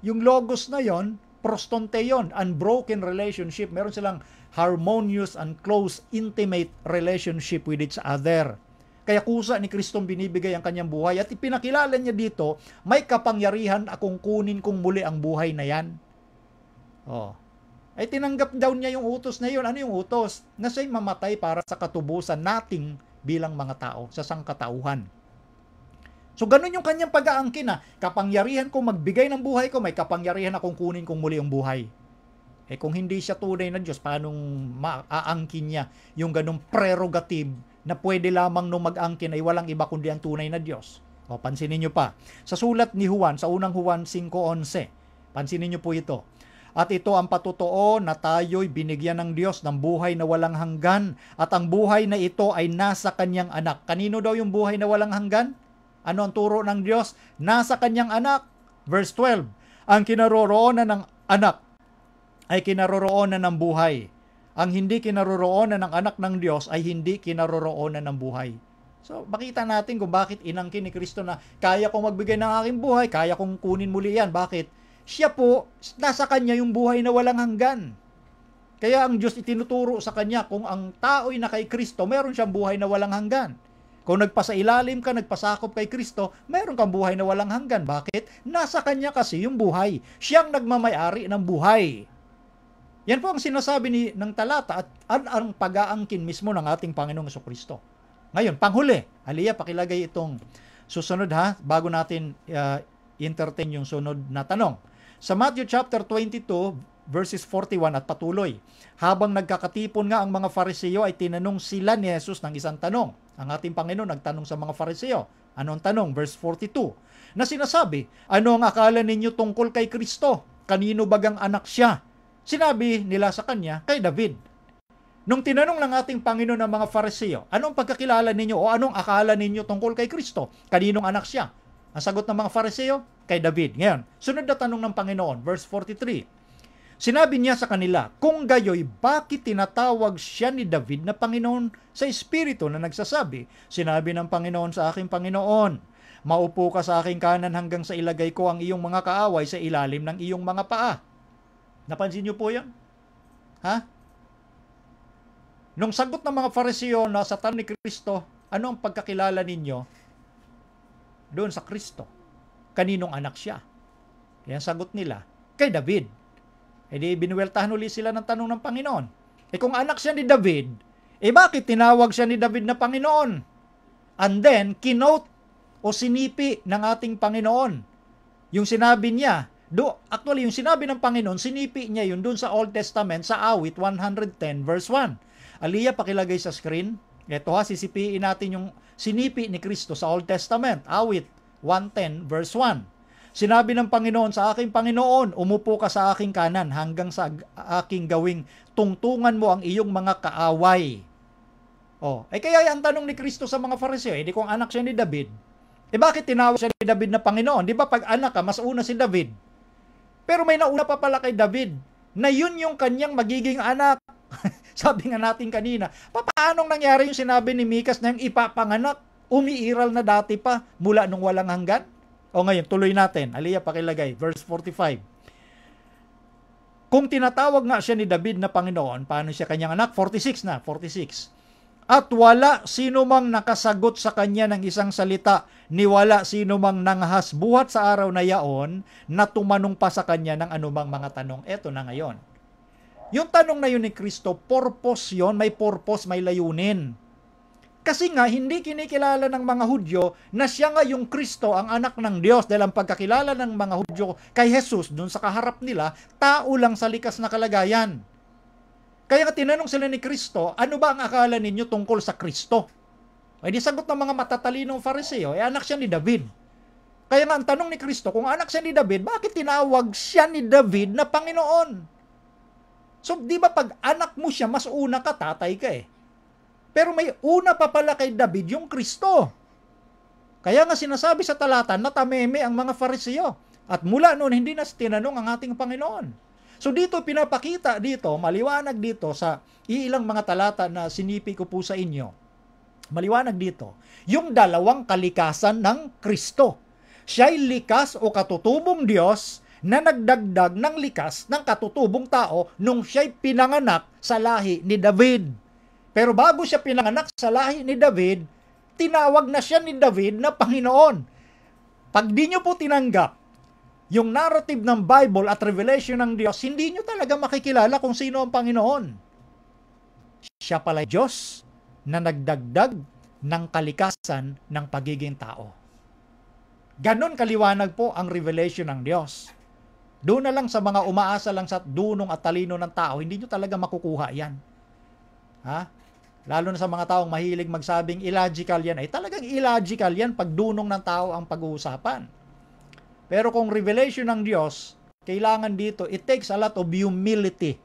Yung logos na yon, prostonte yon, unbroken relationship. Meron silang harmonious and close, intimate relationship with each other. Kaya kusa ni Kristong binibigay ang kanyang buhay at ipinakilala niya dito, may kapangyarihan akong kunin kung muli ang buhay na yan. Oh. Ay tinanggap daw niya yung utos na yun. Ano yung utos? Na siya'y mamatay para sa katubusan nating bilang mga tao, sa sangkatauhan. So ganun yung kanyang pag-aangkin na kapangyarihan kong magbigay ng buhay ko, may kapangyarihan akong kunin kung muli ang buhay. Eh kung hindi siya tunay na Diyos, paano maaangkin niya yung ganung prerogative na pwede lamang nung mag-angkin ay walang iba kundi ang tunay na Diyos? O pansinin niyo pa, sa sulat ni Juan, sa unang Juan 5:11, pansinin niyo po ito. At ito ang patotoo na tayo'y binigyan ng Diyos ng buhay na walang hanggan at ang buhay na ito ay nasa kanyang anak. Kanino daw yung buhay na walang hanggan? Ano ang turo ng Diyos? Nasa kanyang anak. Verse 12, ang kinaroroonan ng anak ay kinaroroonan ng buhay. Ang hindi kinaroroonan ng anak ng Diyos ay hindi kinaroroonan ng buhay. So, makita natin kung bakit inangkin ni Kristo na kaya kong magbigay ng aking buhay, kaya kong kunin muli yan. Bakit? Siya po, nasa kanya yung buhay na walang hanggan. Kaya ang Diyos itinuturo sa kanya, kung ang tao'y na kay Kristo, meron siyang buhay na walang hanggan. Kung nagpasailalim ka, nagpasakop kay Kristo, meron kang buhay na walang hanggan. Bakit? Nasa kanya kasi yung buhay. Siyang nagmamayari ng buhay. Yan po ang sinasabi ng talata at ang pag-aangkin mismo ng ating Panginoong Jesucristo. Ngayon, panghuli. Halika, pakilagay itong susunod ha, bago natin entertain yung sunod na tanong. Sa Matthew chapter 22, verses 41 at patuloy. Habang nagkakatipon nga ang mga Fariseo ay tinanong sila ni Jesus ng isang tanong. Ang ating Panginoon nagtanong sa mga Fariseo. Ano ang tanong? Verse 42. Na sinasabi, ano ang akala ninyo tungkol kay Kristo? Kanino bagang anak siya? Sinabi nila sa kanya, kay David. Nung tinanong ng ating Panginoon ng mga Fariseo, anong pagkakilala ninyo o anong akala ninyo tungkol kay Kristo? Kaninong anak siya? Ang sagot ng mga Fariseo, kay David. Ngayon, sunod na tanong ng Panginoon, verse 43. Sinabi niya sa kanila, kung gayoy, bakit tinatawag siya ni David na Panginoon sa Espiritu na nagsasabi, sinabi ng Panginoon sa aking Panginoon, maupo ka sa aking kanan hanggang sa ilagay ko ang iyong mga kaaway sa ilalim ng iyong mga paa. Napansin niyo po yan? Ha? Nung sagot ng mga Fariseo na sa tanong ni Kristo, ano ang pagkakilala ninyo doon sa Kristo? Kaninong anak siya? Yan sagot nila, kay David. E di binuweltahan uli sila ng tanong ng Panginoon. E kung anak siya ni David, e bakit tinawag siya ni David na Panginoon? And then, kinote o sinipi ng ating Panginoon. Yung sinabi niya, actually yung sinabi ng Panginoon, sinipi niya yun dun sa Old Testament sa awit 110 verse 1. Aliyah, pakilagay sa screen. Ito ha, sisipiin natin yung sinipi ni Kristo sa Old Testament, awit 110 verse 1. Sinabi ng Panginoon sa aking Panginoon, umupo ka sa aking kanan hanggang sa aking gawing tungtungan mo ang iyong mga kaaway. Kaya ang tanong ni Kristo sa mga Fariseo, di kung anak siya ni David, bakit tinawag siya ni David na Panginoon? Di ba pag anak ka, mas una si David. Pero may nauna pa pala kay David, na yun yung kanyang magiging anak. Sabi nga natin kanina, paanong nangyari yung sinabi ni Mikas na yung ipapanganak? Umiiral na dati pa mula nung walang hanggan? Ngayon, tuloy natin. Aliyah, pakilagay. Verse 45. Kung tinatawag nga siya ni David na Panginoon, paano siya kanyang anak? 46 na, 46. At wala sino mang nakasagot sa kanya ng isang salita, ni wala sino mang nanghas buhat sa araw na yaon, na tumanong pa sa kanya ng anumang mga tanong. Eto na ngayon. Yung tanong na yun ni Kristo, purpose yun, may purpose, may layunin. Kasi nga, hindi kinikilala ng mga Hudyo na siya nga yung Kristo, ang anak ng Diyos. Dahil ang pagkakilala ng mga Hudyo kay Jesus, dun sa kaharap nila, tao lang sa likas na kalagayan. Kaya nga tinanong sila ni Kristo, ano ba ang akala ninyo tungkol sa Kristo? Ay di sagot ng mga matatalinong Fariseo, anak siya ni David. Kaya nga ang tanong ni Kristo, kung anak siya ni David, bakit tinawag siya ni David na Panginoon? So, di ba pag anak mo siya, mas una ka, tatay ka eh. Pero may una pa pala kay David yung Kristo. Kaya nga sinasabi sa talata, natameme ang mga Fariseo. At mula noon, hindi na tinanong ang ating Panginoon. So dito, pinapakita dito, maliwanag dito sa ilang mga talata na sinipi ko po sa inyo. Maliwanag dito, yung dalawang kalikasan ng Kristo. Siya'y likas o katutubong Diyos na nagdagdag ng likas ng katutubong tao nung siya'y pinanganak sa lahi ni David. Pero bago siya pinanganak sa lahi ni David, tinawag na siya ni David na Panginoon. Pag di nyo po tinanggap yung narrative ng Bible at revelation ng Diyos, hindi nyo talaga makikilala kung sino ang Panginoon. Siya pala Diyos na nagdagdag ng kalikasan ng pagiging tao. Ganon kaliwanag po ang revelation ng Diyos. Doon na lang sa mga umaasa lang sa dunong at talino ng tao, hindi nyo talaga makukuha yan. Ha? Lalo na sa mga taong mahilig magsabing illogical yan, ay talagang illogical yan pag dunong ng tao ang pag-uusapan. Pero kung revelation ng Diyos, kailangan dito, it takes a lot of humility.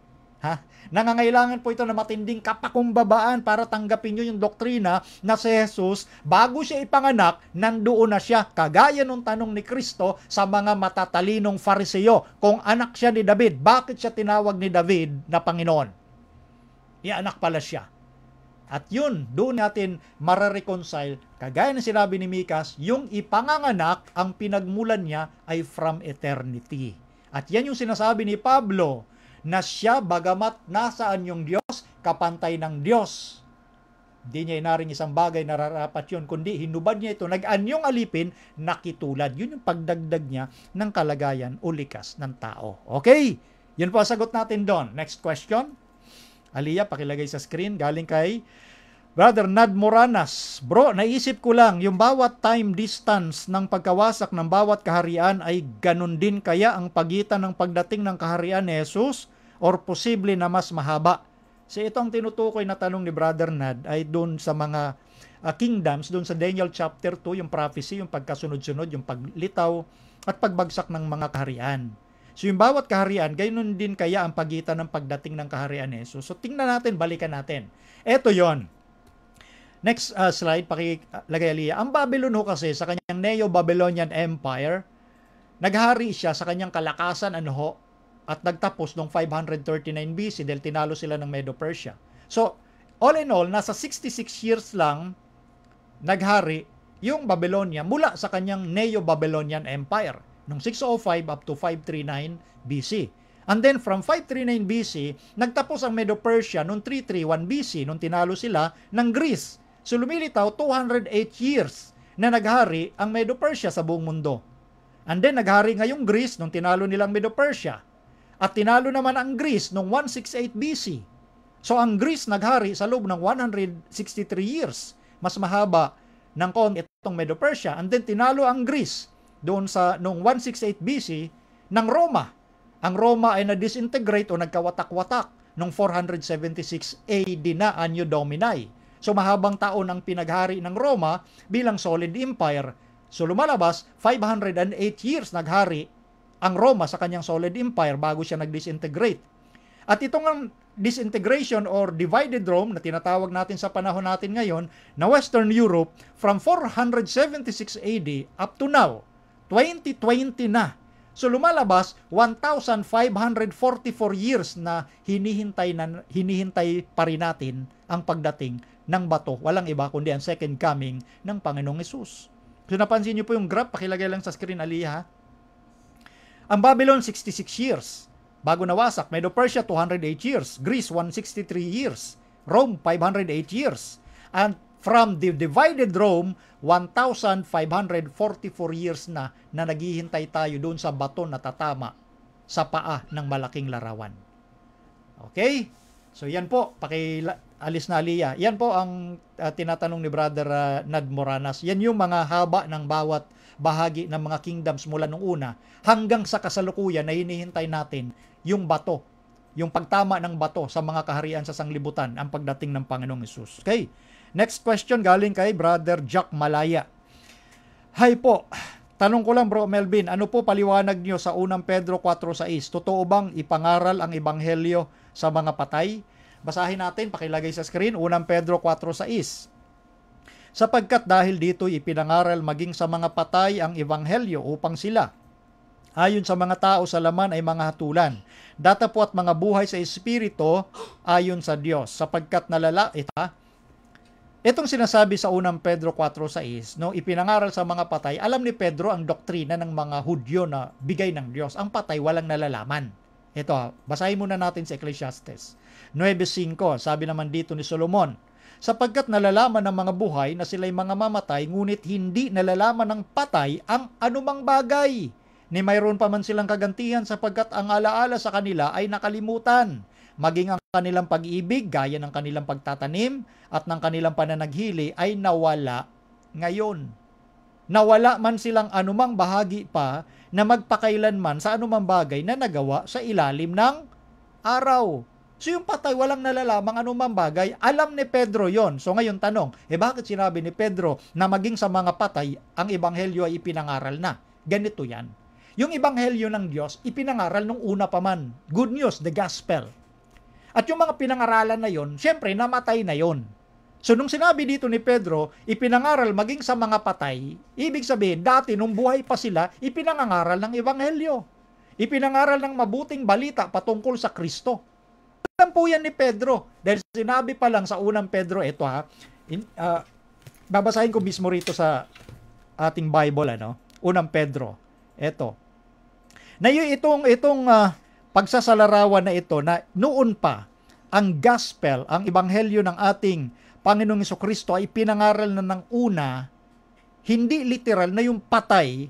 Ha? Nangangailangan po ito na matinding kapakumbabaan para tanggapin nyo yung doktrina na si Jesus, bago siya ipanganak, nandoon na siya. Kagaya nung tanong ni Kristo sa mga matatalinong Fariseo, kung anak siya ni David, bakit siya tinawag ni David na Panginoon? Anak pala siya. At yun, doon natin marareconcile, kagaya ng sinabi ni Mikas, yung ipanganganak, ang pinagmulan niya ay from eternity. At yan yung sinasabi ni Pablo, na siya, bagamat nasaan yung Diyos, kapantay ng Diyos. Hindi niya inaring isang bagay na rarapat yun, kundi hinubad niya ito, nag-anyong alipin, nakitulad. Yun yung pagdagdag niya ng kalagayan o likas ng tao. Okay? Yun po ang sagot natin doon. Next question. Aliyah, pakilagay sa screen. Galing kay Brother Nad Moranas. Bro, naisip ko lang, yung bawat time distance ng pagkawasak ng bawat kaharian ay ganun din kaya ang pagitan ng pagdating ng kaharian ni Jesus or posible na mas mahaba? So ito ang tinutukoy na tanong ni Brother Nad ay doon sa mga kingdoms, doon sa Daniel chapter 2, yung prophecy, yung pagkasunod-sunod, yung paglitaw at pagbagsak ng mga kaharian. So yung bawat kaharian, ganun din kaya ang pagitan ng pagdating ng kaharian ni Jesus. So tingnan natin, balikan natin. Ito yon. Next slide, pakilagay Aliyah. Ang Babylon ho kasi sa kanyang Neo-Babylonian Empire, naghari siya sa kanyang kalakasan at nagtapos noong 539 BC dahil tinalo sila ng Medo-Persia. So, all in all, nasa 66 years lang naghari yung Babylonia mula sa kanyang Neo-Babylonian Empire noong 605 up to 539 BC. And then from 539 BC, nagtapos ang Medo-Persia noong 331 BC nung tinalo sila ng Greece. So lumilitaw 208 years na naghari ang Medo-Persia sa buong mundo. And then naghari ngayong Greece nung tinalo nilang Medo-Persia. At tinalo naman ang Greece nung 168 BC. So ang Greece naghari sa loob ng 163 years. Mas mahaba ng konti itong Medo-Persia. And then tinalo ang Greece doon sa nung 168 BC ng Roma. Ang Roma ay na-disintegrate o nagkawatak-watak noong 476 AD na Anno Domini. So mahabang taon ang pinaghari ng Roma bilang solid empire. So lumalabas, 508 years naghari ang Roma sa kanyang solid empire bago siya nag-disintegrate. At itong ang disintegration or divided Rome na tinatawag natin sa panahon natin ngayon na Western Europe from 476 AD up to now, 2020 na. So lumalabas 1,544 years na hinihintay pa rin natin ang pagdating ng bato. Walang iba kundi ang second coming ng Panginoong Hesus. So napansin niyo po yung graph, pakilagay lang sa screen Aliyah. Ang Babylon 66 years bago nawasak, Medo-Persia 208 years, Greece 163 years, Rome 508 years. And from the divided Rome, 1,544 years na naghihintay tayo doon sa bato na tatama sa paa ng malaking larawan. Okay? So yan po, alis na Aliyah. Yan po ang tinatanong ni Brother Nad Moranas. Yan yung mga haba ng bawat bahagi ng mga kingdoms mula nung una hanggang sa kasalukuyan na hinihintay natin yung bato, yung pagtama ng bato sa mga kaharian sa sanglibutan, ang pagdating ng Panginoong Hesus. Okay? Next question galing kay Brother Jack Malaya. Hi po, tanong ko lang Bro Melvin, ano po paliwanag nyo sa 1 Pedro 4:6? Totoo bang ipangaral ang ebanghelyo sa mga patay? Basahin natin, pakilagay sa screen, 1 Pedro 4:6. Sapagkat dahil dito ipinangaral maging sa mga patay ang ebanghelyo upang sila, ayon sa mga tao sa laman ay mga hatulan, datapwat mga buhay sa espiritu ayon sa Diyos, sapagkat itong sinasabi sa 1 Pedro 4:6, no, ipinangaral sa mga patay, alam ni Pedro ang doktrina ng mga Hudyo na bigay ng Diyos. Ang patay walang nalalaman. Ito, basahin muna natin sa Ecclesiastes 9:5. Sabi naman dito ni Solomon, sapagkat nalalaman ng mga buhay na sila'y mga mamatay, ngunit hindi nalalaman ng patay ang anumang bagay. Ni mayroon pa man silang kagantihan sapagkat ang alaala sa kanila ay nakalimutan. Maging ang kanilang pag-ibig, gaya ng kanilang pagtatanim at ng kanilang pananaghili ay nawala ngayon. Nawala man silang anumang bahagi pa na magpakailanman sa anumang bagay na nagawa sa ilalim ng araw. So yung patay, walang nalalamang anumang bagay. Alam ni Pedro yon. So ngayon tanong, bakit sinabi ni Pedro na maging sa mga patay, ang ebanghelyo ay ipinangaral na? Ganito yan. Yung ebanghelyo ng Diyos, ipinangaral nung una pa man. Good news, the gospel. At yung mga pinangaralan na yon, syempre namatay na yon. So nung sinabi dito ni Pedro, ipinangaral maging sa mga patay, ibig sabihin, dati nung buhay pa sila, ipinangaral ng ebanghelyo. Ipinangaral ng mabuting balita patungkol sa Kristo. Alam po yan ni Pedro. Dahil sinabi pa lang sa unang Pedro, ito babasahin ko mismo rito sa ating Bible, unang Pedro. Ito. Na itong pagsasalarawan na ito, na noon pa, ang gospel, ang ebanghelyo ng ating Panginoong Jesucristo ay pinangaral na ng una, hindi literal na yung patay,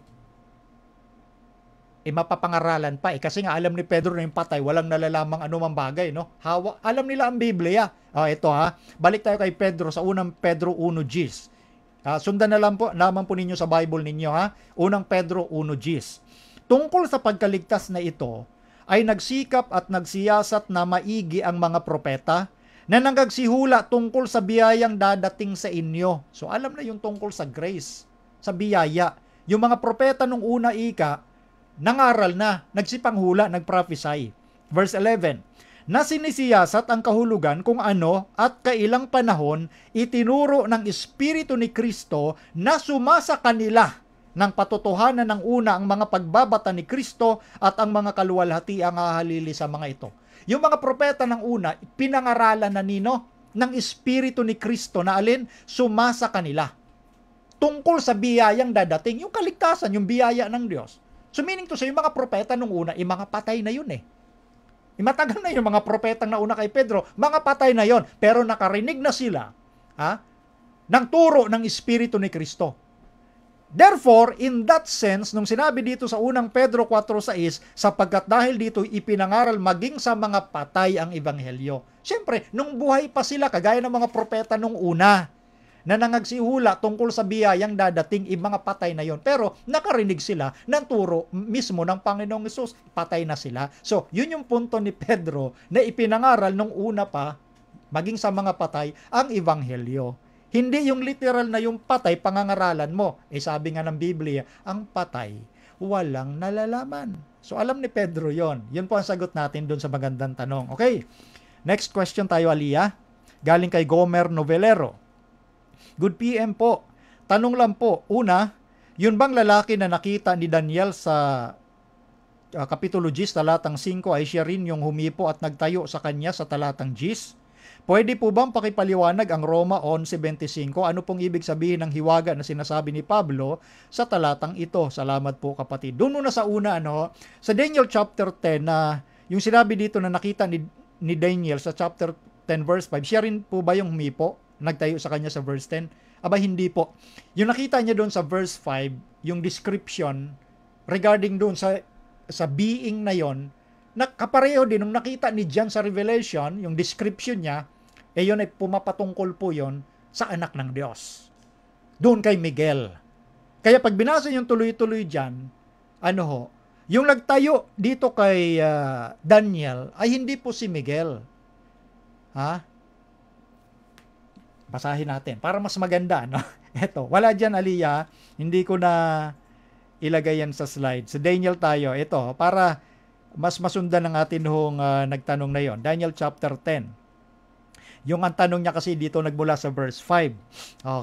mapapangaralan pa. Kasi nga alam ni Pedro na yung patay, walang nalalamang anumang bagay. Alam nila ang Biblia. Ito balik tayo kay Pedro sa unang Pedro 1:10. Sundan naman po ninyo sa Bible ninyo. Unang Pedro 1:10. Tungkol sa pagkaligtas na ito, ay nagsikap at nagsiyasat na maigi ang mga propeta na nagagsihula tungkol sa biyayang dadating sa inyo. So alam na yung tungkol sa grace, sa biyaya. Yung mga propeta nung una nangaral na, nagsipanghula, nagprophesy. Verse 11, na sinisiyasat ang kahulugan kung ano at kailang panahon itinuro ng Espiritu ni Kristo na sumasa kanila ng patotohanan ng una ang mga pagbabata ni Kristo at ang mga kaluwalhati ang hahalili sa mga ito. Yung mga propeta ng una, pinangaralan na ng Espiritu ni Kristo na alin? Sumasa kanila. Tungkol sa biyayang dadating, yung kaligtasan, yung biyaya ng Diyos. So meaning to say, yung mga propeta nung una, mga patay na yun Matagal na yung mga propetang nauna kay Pedro, mga patay na yon, pero nakarinig na sila ng turo ng Espiritu ni Kristo. Therefore, in that sense, nung sinabi dito sa unang Pedro 4:6, sapagkat dahil dito ipinangaral maging sa mga patay ang ebanghelyo. Siyempre, nung buhay pa sila, kagaya ng mga propeta nung una, na nangagsihula tungkol sa biyayang dadating, mga patay na yon. Pero nakarinig sila ng turo mismo ng Panginoong Hesus, patay na sila. So, yun yung punto ni Pedro na ipinangaral nung una pa, maging sa mga patay, ang ebanghelyo. Hindi yung literal na yung patay, pangangaralan mo. Sabi nga ng Biblia, ang patay, walang nalalaman. So alam ni Pedro yon. Yun po ang sagot natin doon sa magandang tanong. Okay, next question tayo, Aliyah. Galing kay Gomer Novelero. Good PM po. Tanong lang po, una, yun bang lalaki na nakita ni Daniel sa Kapitulo 10, talatang 5, ay siya rin yung humipo at nagtayo sa kanya sa talatang 10? Pwede po bang pakipaliwanag ang Roma 11:25? Ano pong ibig sabihin ng hiwaga na sinasabi ni Pablo sa talatang ito? Salamat po, kapatid. Doon muna sa una, sa Daniel chapter 10, na yung sinabi dito na nakita ni Daniel sa chapter 10 verse 5, siya rin po ba yung humipo? Nagtayo sa kanya sa verse 10? Aba, hindi po. Yung nakita niya doon sa verse 5, yung description regarding doon sa being na yon, kapareho din nung nakita ni John sa Revelation, yung description niya, yun ay pumapatungkol po yon sa anak ng Diyos. Doon kay Miguel. Kaya pag binasa yung tuloy-tuloy dyan, yung nagtayo dito kay Daniel ay hindi po si Miguel. Basahin natin para mas maganda. Eto, wala dyan, Aliyah. Hindi ko na ilagay yan sa slide. Sa Daniel tayo. Ito, para mas masundan ng atin nagtanong na yon. Daniel chapter 10. Yung ang tanong niya kasi dito nagmula sa verse 5.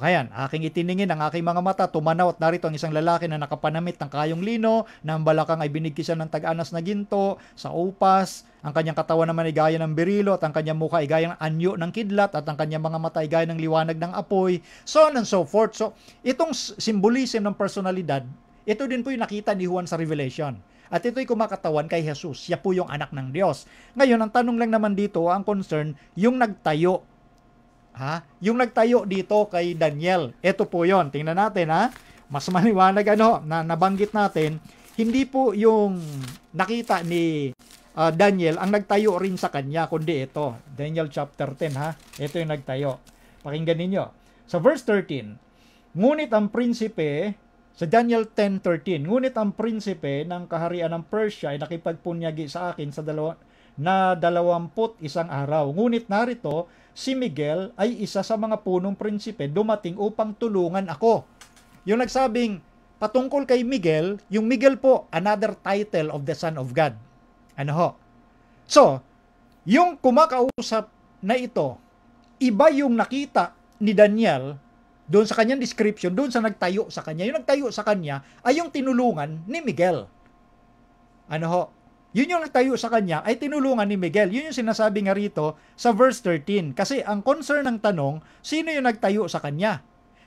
Kayan, aking itiningin ang aking mga mata, tumanaw at narito ang isang lalaki na nakapanamit ng kayong lino, na ang balakang ay binigkisan ng tag-anas na ginto, sa upas, ang kanyang katawan naman ay gaya ng berilo, at ang kanyang mukha ay gaya ng anyo ng kidlat, at ang kanyang mga mata ay gaya ng liwanag ng apoy, so on and so forth. So, itong symbolism ng personalidad, ito din po yung nakita ni Juan sa Revelation. At ito'y kumakatawan kay Jesus. Siya po yung anak ng Diyos. Ngayon, ang tanong lang naman dito, ang concern, yung nagtayo. Ha? Yung nagtayo dito kay Daniel. Ito po yon. Tingnan natin ha. Mas maliwanag na nabanggit natin. Hindi po yung nakita ni Daniel ang nagtayo rin sa kanya, kundi ito. Daniel chapter 10 ha. Ito yung nagtayo. Pakinggan ninyo. Sa verse 13. Ngunit ang prinsipe, sa Daniel 10:13, ngunit ang prinsipe ng kaharian ng Persia ay nakipagpunyagi sa akin sa 21 araw. Ngunit narito, si Miguel ay isa sa mga punong prinsipe dumating upang tulungan ako. Yung nagsabing patungkol kay Miguel, yung Miguel po, another title of the Son of God. Ano ho? So, yung kumakausap na ito, iba yung nakita ni Daniel doon sa kanyang description, doon sa nagtayo sa kanya. Yung nagtayo sa kanya ay yung tinulungan ni Miguel. Ano ho? Yun yung nagtayo sa kanya ay tinulungan ni Miguel. Yun yung sinasabi nga rito sa verse 13. Kasi ang concern ng tanong, sino yung nagtayo sa kanya?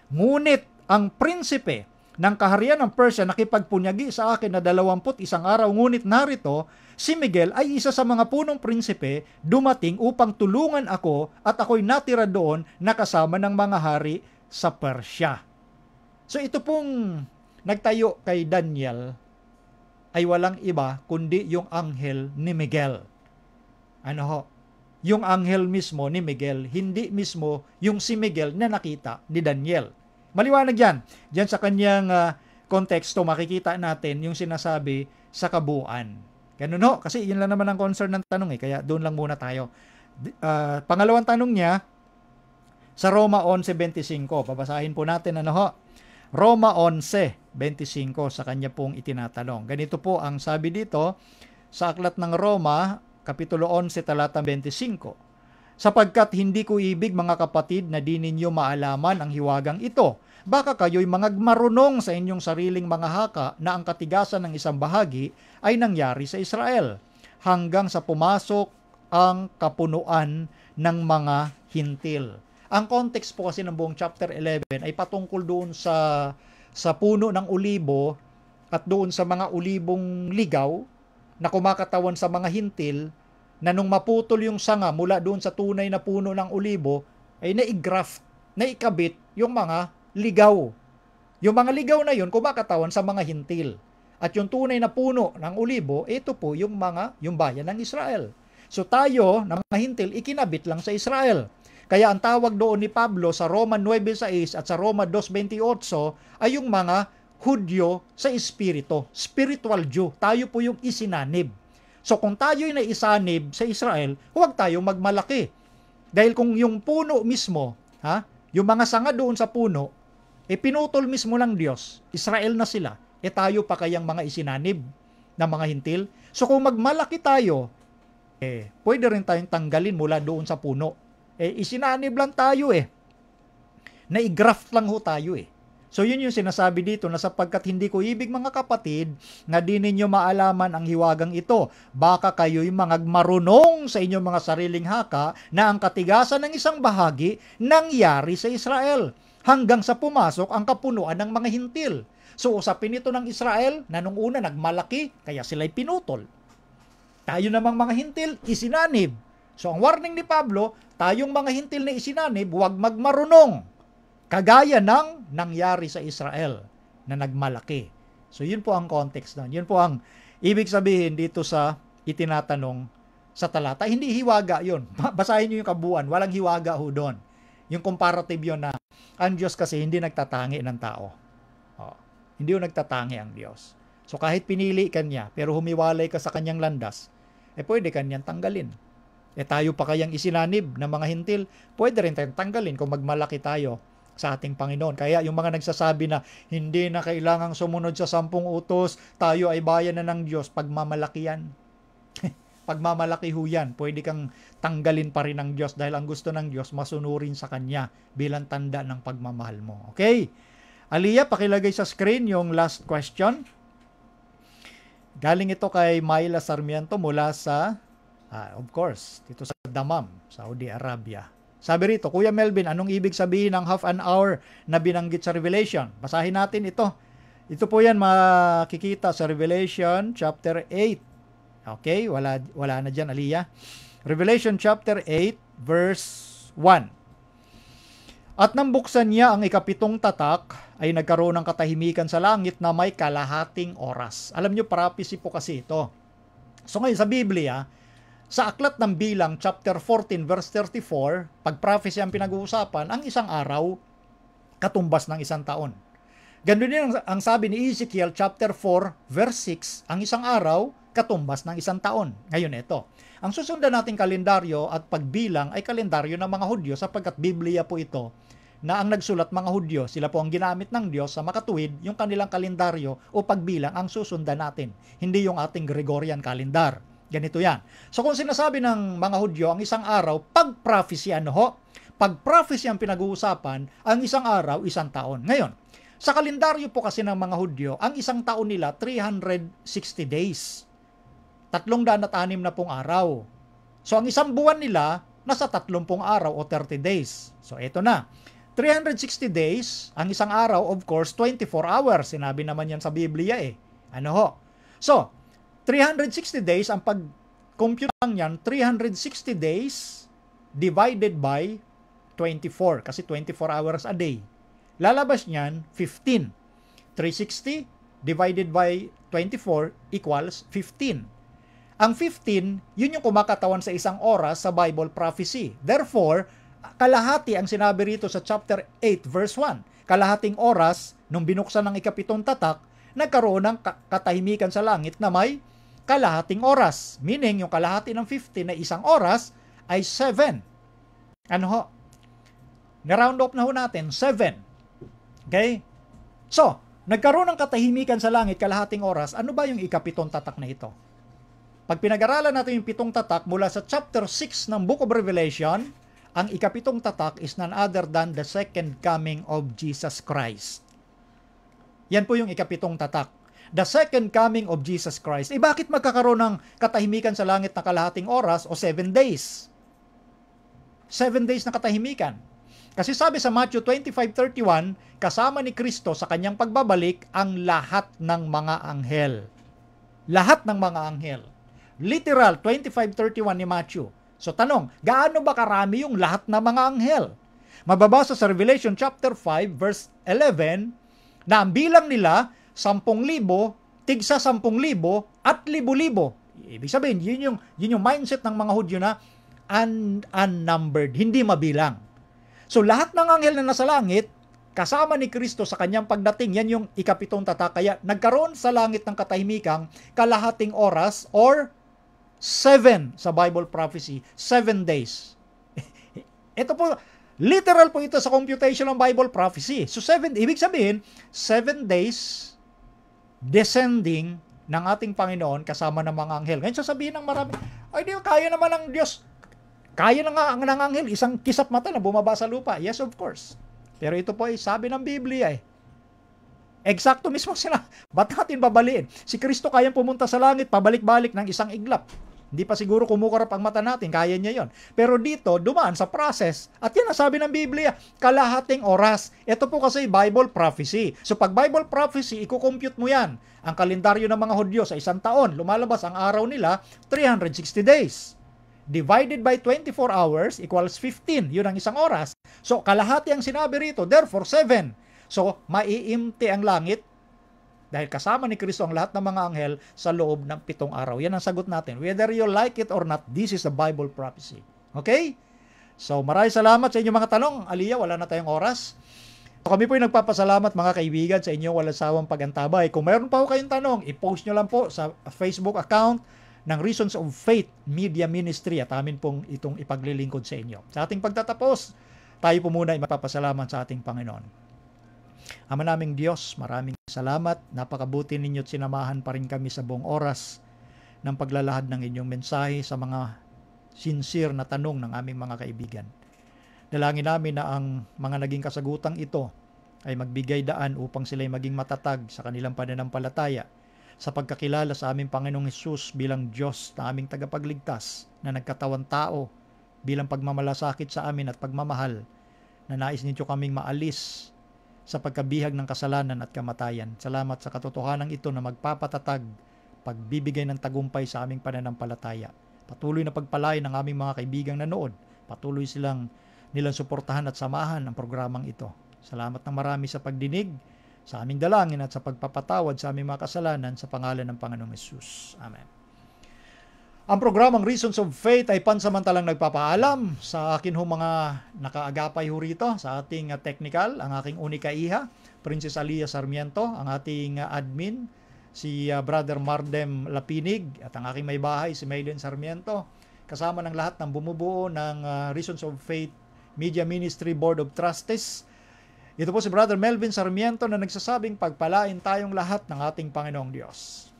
Ngunit ang prinsipe ng kaharian ng Persia nakipagpunyagi sa akin na 21 araw. Ngunit narito, si Miguel ay isa sa mga punong prinsipe dumating upang tulungan ako at ako'y natira doon na kasama ng mga hari sa Persia. So ito pong nagtayo kay Daniel ay walang iba kundi yung anghel ni Miguel. Ano ho? Yung anghel mismo ni Miguel, hindi mismo yung si Miguel na nakita ni Daniel. Maliwanag yan. Diyan sa kanyang konteksto, makikita natin yung sinasabi sa kabuuan. Ganun ho, kasi yun lang naman ang concern ng tanong kaya doon lang muna tayo. Pangalawang tanong niya, sa Roma 11:25, babasahin po natin ano ho. Roma 11:25 sa kanya pong itinatanong. Ganito po ang sabi dito sa aklat ng Roma, Kapitulo 11, talatang 25. Sapagkat hindi ko ibig mga kapatid na di ninyo maalaman ang hiwagang ito. Baka kayo'y mga marunong sa inyong sariling mga haka na ang katigasan ng isang bahagi ay nangyari sa Israel hanggang sa pumasok ang kapunuan ng mga hintil. Ang context po kasi ng buong chapter 11 ay patungkol doon sa puno ng ulibo at doon sa mga ulibong ligaw na kumakatawan sa mga hintil na nung maputol yung sanga mula doon sa tunay na puno ng ulibo ay naigraft, naikabit yung mga ligaw. Yung mga ligaw na yun kumakatawan sa mga hintil. At yung tunay na puno ng ulibo, ito po yung bayan ng Israel. So tayo, na mga hintil, ikinabit lang sa Israel. Kaya ang tawag doon ni Pablo sa Roma 9:6 at sa Roma 2:28 ay yung mga Hudyo sa espiritu, spiritual Jew. Tayo po yung isinanib. So kung tayo'y naisanib sa Israel, huwag tayong magmalaki. Dahil kung yung puno mismo, yung mga sanga doon sa puno, pinutol mismo ng Diyos, Israel na sila, tayo pa kayang mga isinanib na mga hintil. So kung magmalaki tayo, pwede rin tayong tanggalin mula doon sa puno. Isinanib lang tayo naigraft lang ho tayo So yun yung sinasabi dito na sapagkat hindi ko ibig mga kapatid na di ninyo maalaman ang hiwagang ito. Baka kayo'y mga marunong sa inyong mga sariling haka na ang katigasan ng isang bahagi nangyari sa Israel hanggang sa pumasok ang kapunuan ng mga hintil. So usapin ito ng Israel na nung una nagmalaki kaya sila'y pinutol. Tayo namang mga hintil isinanib. So ang warning ni Pablo, tayong mga hintil na isinanib, huwag magmarunong. Kagaya ng nangyari sa Israel na nagmalaki. So yun po ang context nun. Yun po ang ibig sabihin dito sa itinatanong sa talata. Hindi hiwaga yun. Basahin nyo yung kabuuan. Walang hiwaga ho doon. Yung comparative yun na ang Diyos kasi hindi nagtatangi ng tao. Hindi yung nagtatangi ang Diyos. So kahit pinili ka niya, pero humiwalay ka sa kanyang landas, pwede kanyang tanggalin. Tayo pa kayang isinanib ng mga hintil, pwede rin tayong tanggalin kung magmalaki tayo sa ating Panginoon. Kaya yung mga nagsasabi na hindi na kailangang sumunod sa 10 utos, tayo ay bayan na ng Diyos, pagmamalaki yan. Pagmamalaki ho yan, pwede kang tanggalin pa rin ng Diyos dahil ang gusto ng Diyos masunurin sa Kanya bilang tanda ng pagmamahal mo. Okay? Aliyah, pakilagay sa screen yung last question. Galing ito kay Myla Sarmiento mula sa of course, dito sa Dammam, Saudi Arabia. Sabi rito, Kuya Melvin, anong ibig sabihin ng half an hour na binanggit sa Revelation? Basahin natin ito. Ito po yan makikita sa Revelation chapter 8. Okay, wala na dyan, Aliyah. Revelation chapter 8, verse 1. At nang buksan niya ang ikapitong tatak, ay nagkaroon ng katahimikan sa langit na may kalahating oras. Alam niyo, prophecy po kasi ito. So ngayon sa Biblia, sa Aklat ng Bilang, chapter 14, verse 34, pag prophecy ang pinag-uusapan, ang isang araw, katumbas ng isang taon. Ganun din ang sabi ni Ezekiel, chapter 4, verse 6, ang isang araw, katumbas ng isang taon. Ngayon ito, ang susundan nating kalendaryo at pagbilang ay kalendaryo ng mga Hudyo sapagkat Biblia po ito na ang nagsulat mga Hudyo, sila po ang ginamit ng Diyos sa makatuwid yung kanilang kalendaryo o pagbilang ang susundan natin, hindi yung ating Gregorian calendar. Ganito yan. So kung sinasabi ng mga Hudyo, ang isang araw, pag-prophecy pag-prophecy ang pinag-uusapan, ang isang araw, isang taon. Ngayon, sa kalendaryo po kasi ng mga Hudyo, ang isang taon nila, 360 days. 360 na pong araw. So ang isang buwan nila, nasa 30 araw o 30 days. So ito na. 360 days, ang isang araw, of course, 24 hours. Sinabi naman yan sa Biblia eh. Ano ho? So, 360 days, ang pag-compute lang yan, 360 days divided by 24. Kasi 24 hours a day. Lalabas niyan, 15. 360 divided by 24 equals 15. Ang 15, yun yung kumakatawan sa isang oras sa Bible prophecy. Therefore, kalahati ang sinabi rito sa chapter 8 verse 1. Kalahating oras, nung binuksan ng ikapitong tatak, nagkaroon ng katahimikan sa langit na may kalahating oras. Meaning, yung kalahati ng 15 na isang oras ay 7. Ano ho? Na-round off na ho natin, 7. Okay? So, nagkaroon ng katahimikan sa langit kalahating oras. Ano ba yung ikapitong tatak na ito? Pag pinag-aralan natin yung pitong tatak mula sa chapter 6 ng Book of Revelation, ang ikapitong tatak is none other than the second coming of Jesus Christ. Yan po yung ikapitong tatak. The second coming of Jesus Christ. Bakit magkakaroon ng katahimikan sa langit na kalahating oras o 7 days? 7 days na katahimikan. Kasi sabi sa Matthew 25:31, kasama ni Kristo sa kanyang pagbabalik ang lahat ng mga anghel. Lahat ng mga anghel. Literal, 25:31 ni Matthew. So tanong, gaano ba karami yung lahat ng mga anghel? Mababasa sa Revelation chapter 5 verse 11 na ang bilang nila 10,000, tigsa 10,000 at libo-libo. Ibig sabihin, yun yung mindset ng mga Hudyo na unnumbered, hindi mabilang. So lahat ng anghel na nasa langit, kasama ni Kristo sa kanyang pagdating, yan yung ikapitong tatak. Kaya nagkaroon sa langit ng katahimikang kalahating oras or 7 sa Bible prophecy, 7 days. Ito po, literal po ito sa computation ng Bible prophecy. So 7, ibig sabihin, 7 days descending ng ating Panginoon kasama ng mga anghel. Ngayon sasabihin ng marami, ay di, kaya naman ng Diyos. Kaya na nga ang anghel, isang kisap mata na bumaba sa lupa. Yes, of course. Pero ito po ay sabi ng Biblia eh. Eksakto mismo sila. Ba't natin babaliin? Si Kristo kayang pumunta sa langit, pabalik-balik ng isang iglap. Hindi pa siguro kumukurap ang mata natin, kaya niya yon. Pero dito, dumaan sa process. At yan ang sabi ng Biblia, kalahating oras. Ito po kasi Bible prophecy. So pag Bible prophecy, iko-compute mo yan. Ang kalendaryo ng mga Hudyo sa isang taon, lumalabas ang araw nila, 360 days. Divided by 24 hours equals 15. Yun ang isang oras. So kalahati ang sinabi rito, therefore 7. So maiimti ang langit dahil kasama ni Kristo ang lahat ng mga anghel sa loob ng 7 araw. Yan ang sagot natin. Whether you like it or not, this is the Bible prophecy. Okay? So maraming salamat sa inyong mga tanong. Aliyah, wala na tayong oras. So, kami po ay nagpapasalamat mga kaibigan sa inyong walang sawang pagantabay. Kung mayroon pa po kayong tanong, i-post nyo lang po sa Facebook account ng Reasons of Faith Media Ministry at amin pong itong ipaglilingkod sa inyo. Sa ating pagtatapos, tayo po muna ay magpapasalamat sa ating Panginoon. Ama naming Diyos, maraming salamat. Napakabuti ninyo at sinamahan pa rin kami sa buong oras ng paglalahad ng inyong mensahe sa mga sincere na tanong ng aming mga kaibigan. Dalangin namin na ang mga naging kasagutang ito ay magbigay daan upang sila'y maging matatag sa kanilang pananampalataya sa pagkakilala sa aming Panginoong Hesus bilang Diyos na aming tagapagligtas na nagkatawang tao bilang pagmamalasakit sa amin at pagmamahal na nais ninyo kaming maalis sa pagkabihag ng kasalanan at kamatayan. Salamat sa katotohanan ito na magpapatatag, pagbibigay ng tagumpay sa aming pananampalataya. Patuloy na pagpalain ng aming mga kaibigang nanood. Patuloy silang nilang suportahan at samahan ang programang ito. Salamat ng marami sa pagdinig, sa aming dalangin at sa pagpapatawad sa aming mga kasalanan sa pangalan ng Panginoong Hesus. Amen. Ang programang Reasons of Faith ay pansamantalang nagpapaalam sa akin ho mga nakaagapay ho rito sa ating technical, ang aking unika iha, Princess Alia Sarmiento, ang ating admin, si Brother Mardem Lapinig, at ang aking may bahay, si Maylen Sarmiento, kasama ng lahat ng bumubuo ng Reasons of Faith Media Ministry Board of Trustees. Ito po si Brother Melvin Sarmiento na nagsasabing pagpalain tayong lahat ng ating Panginoong Diyos.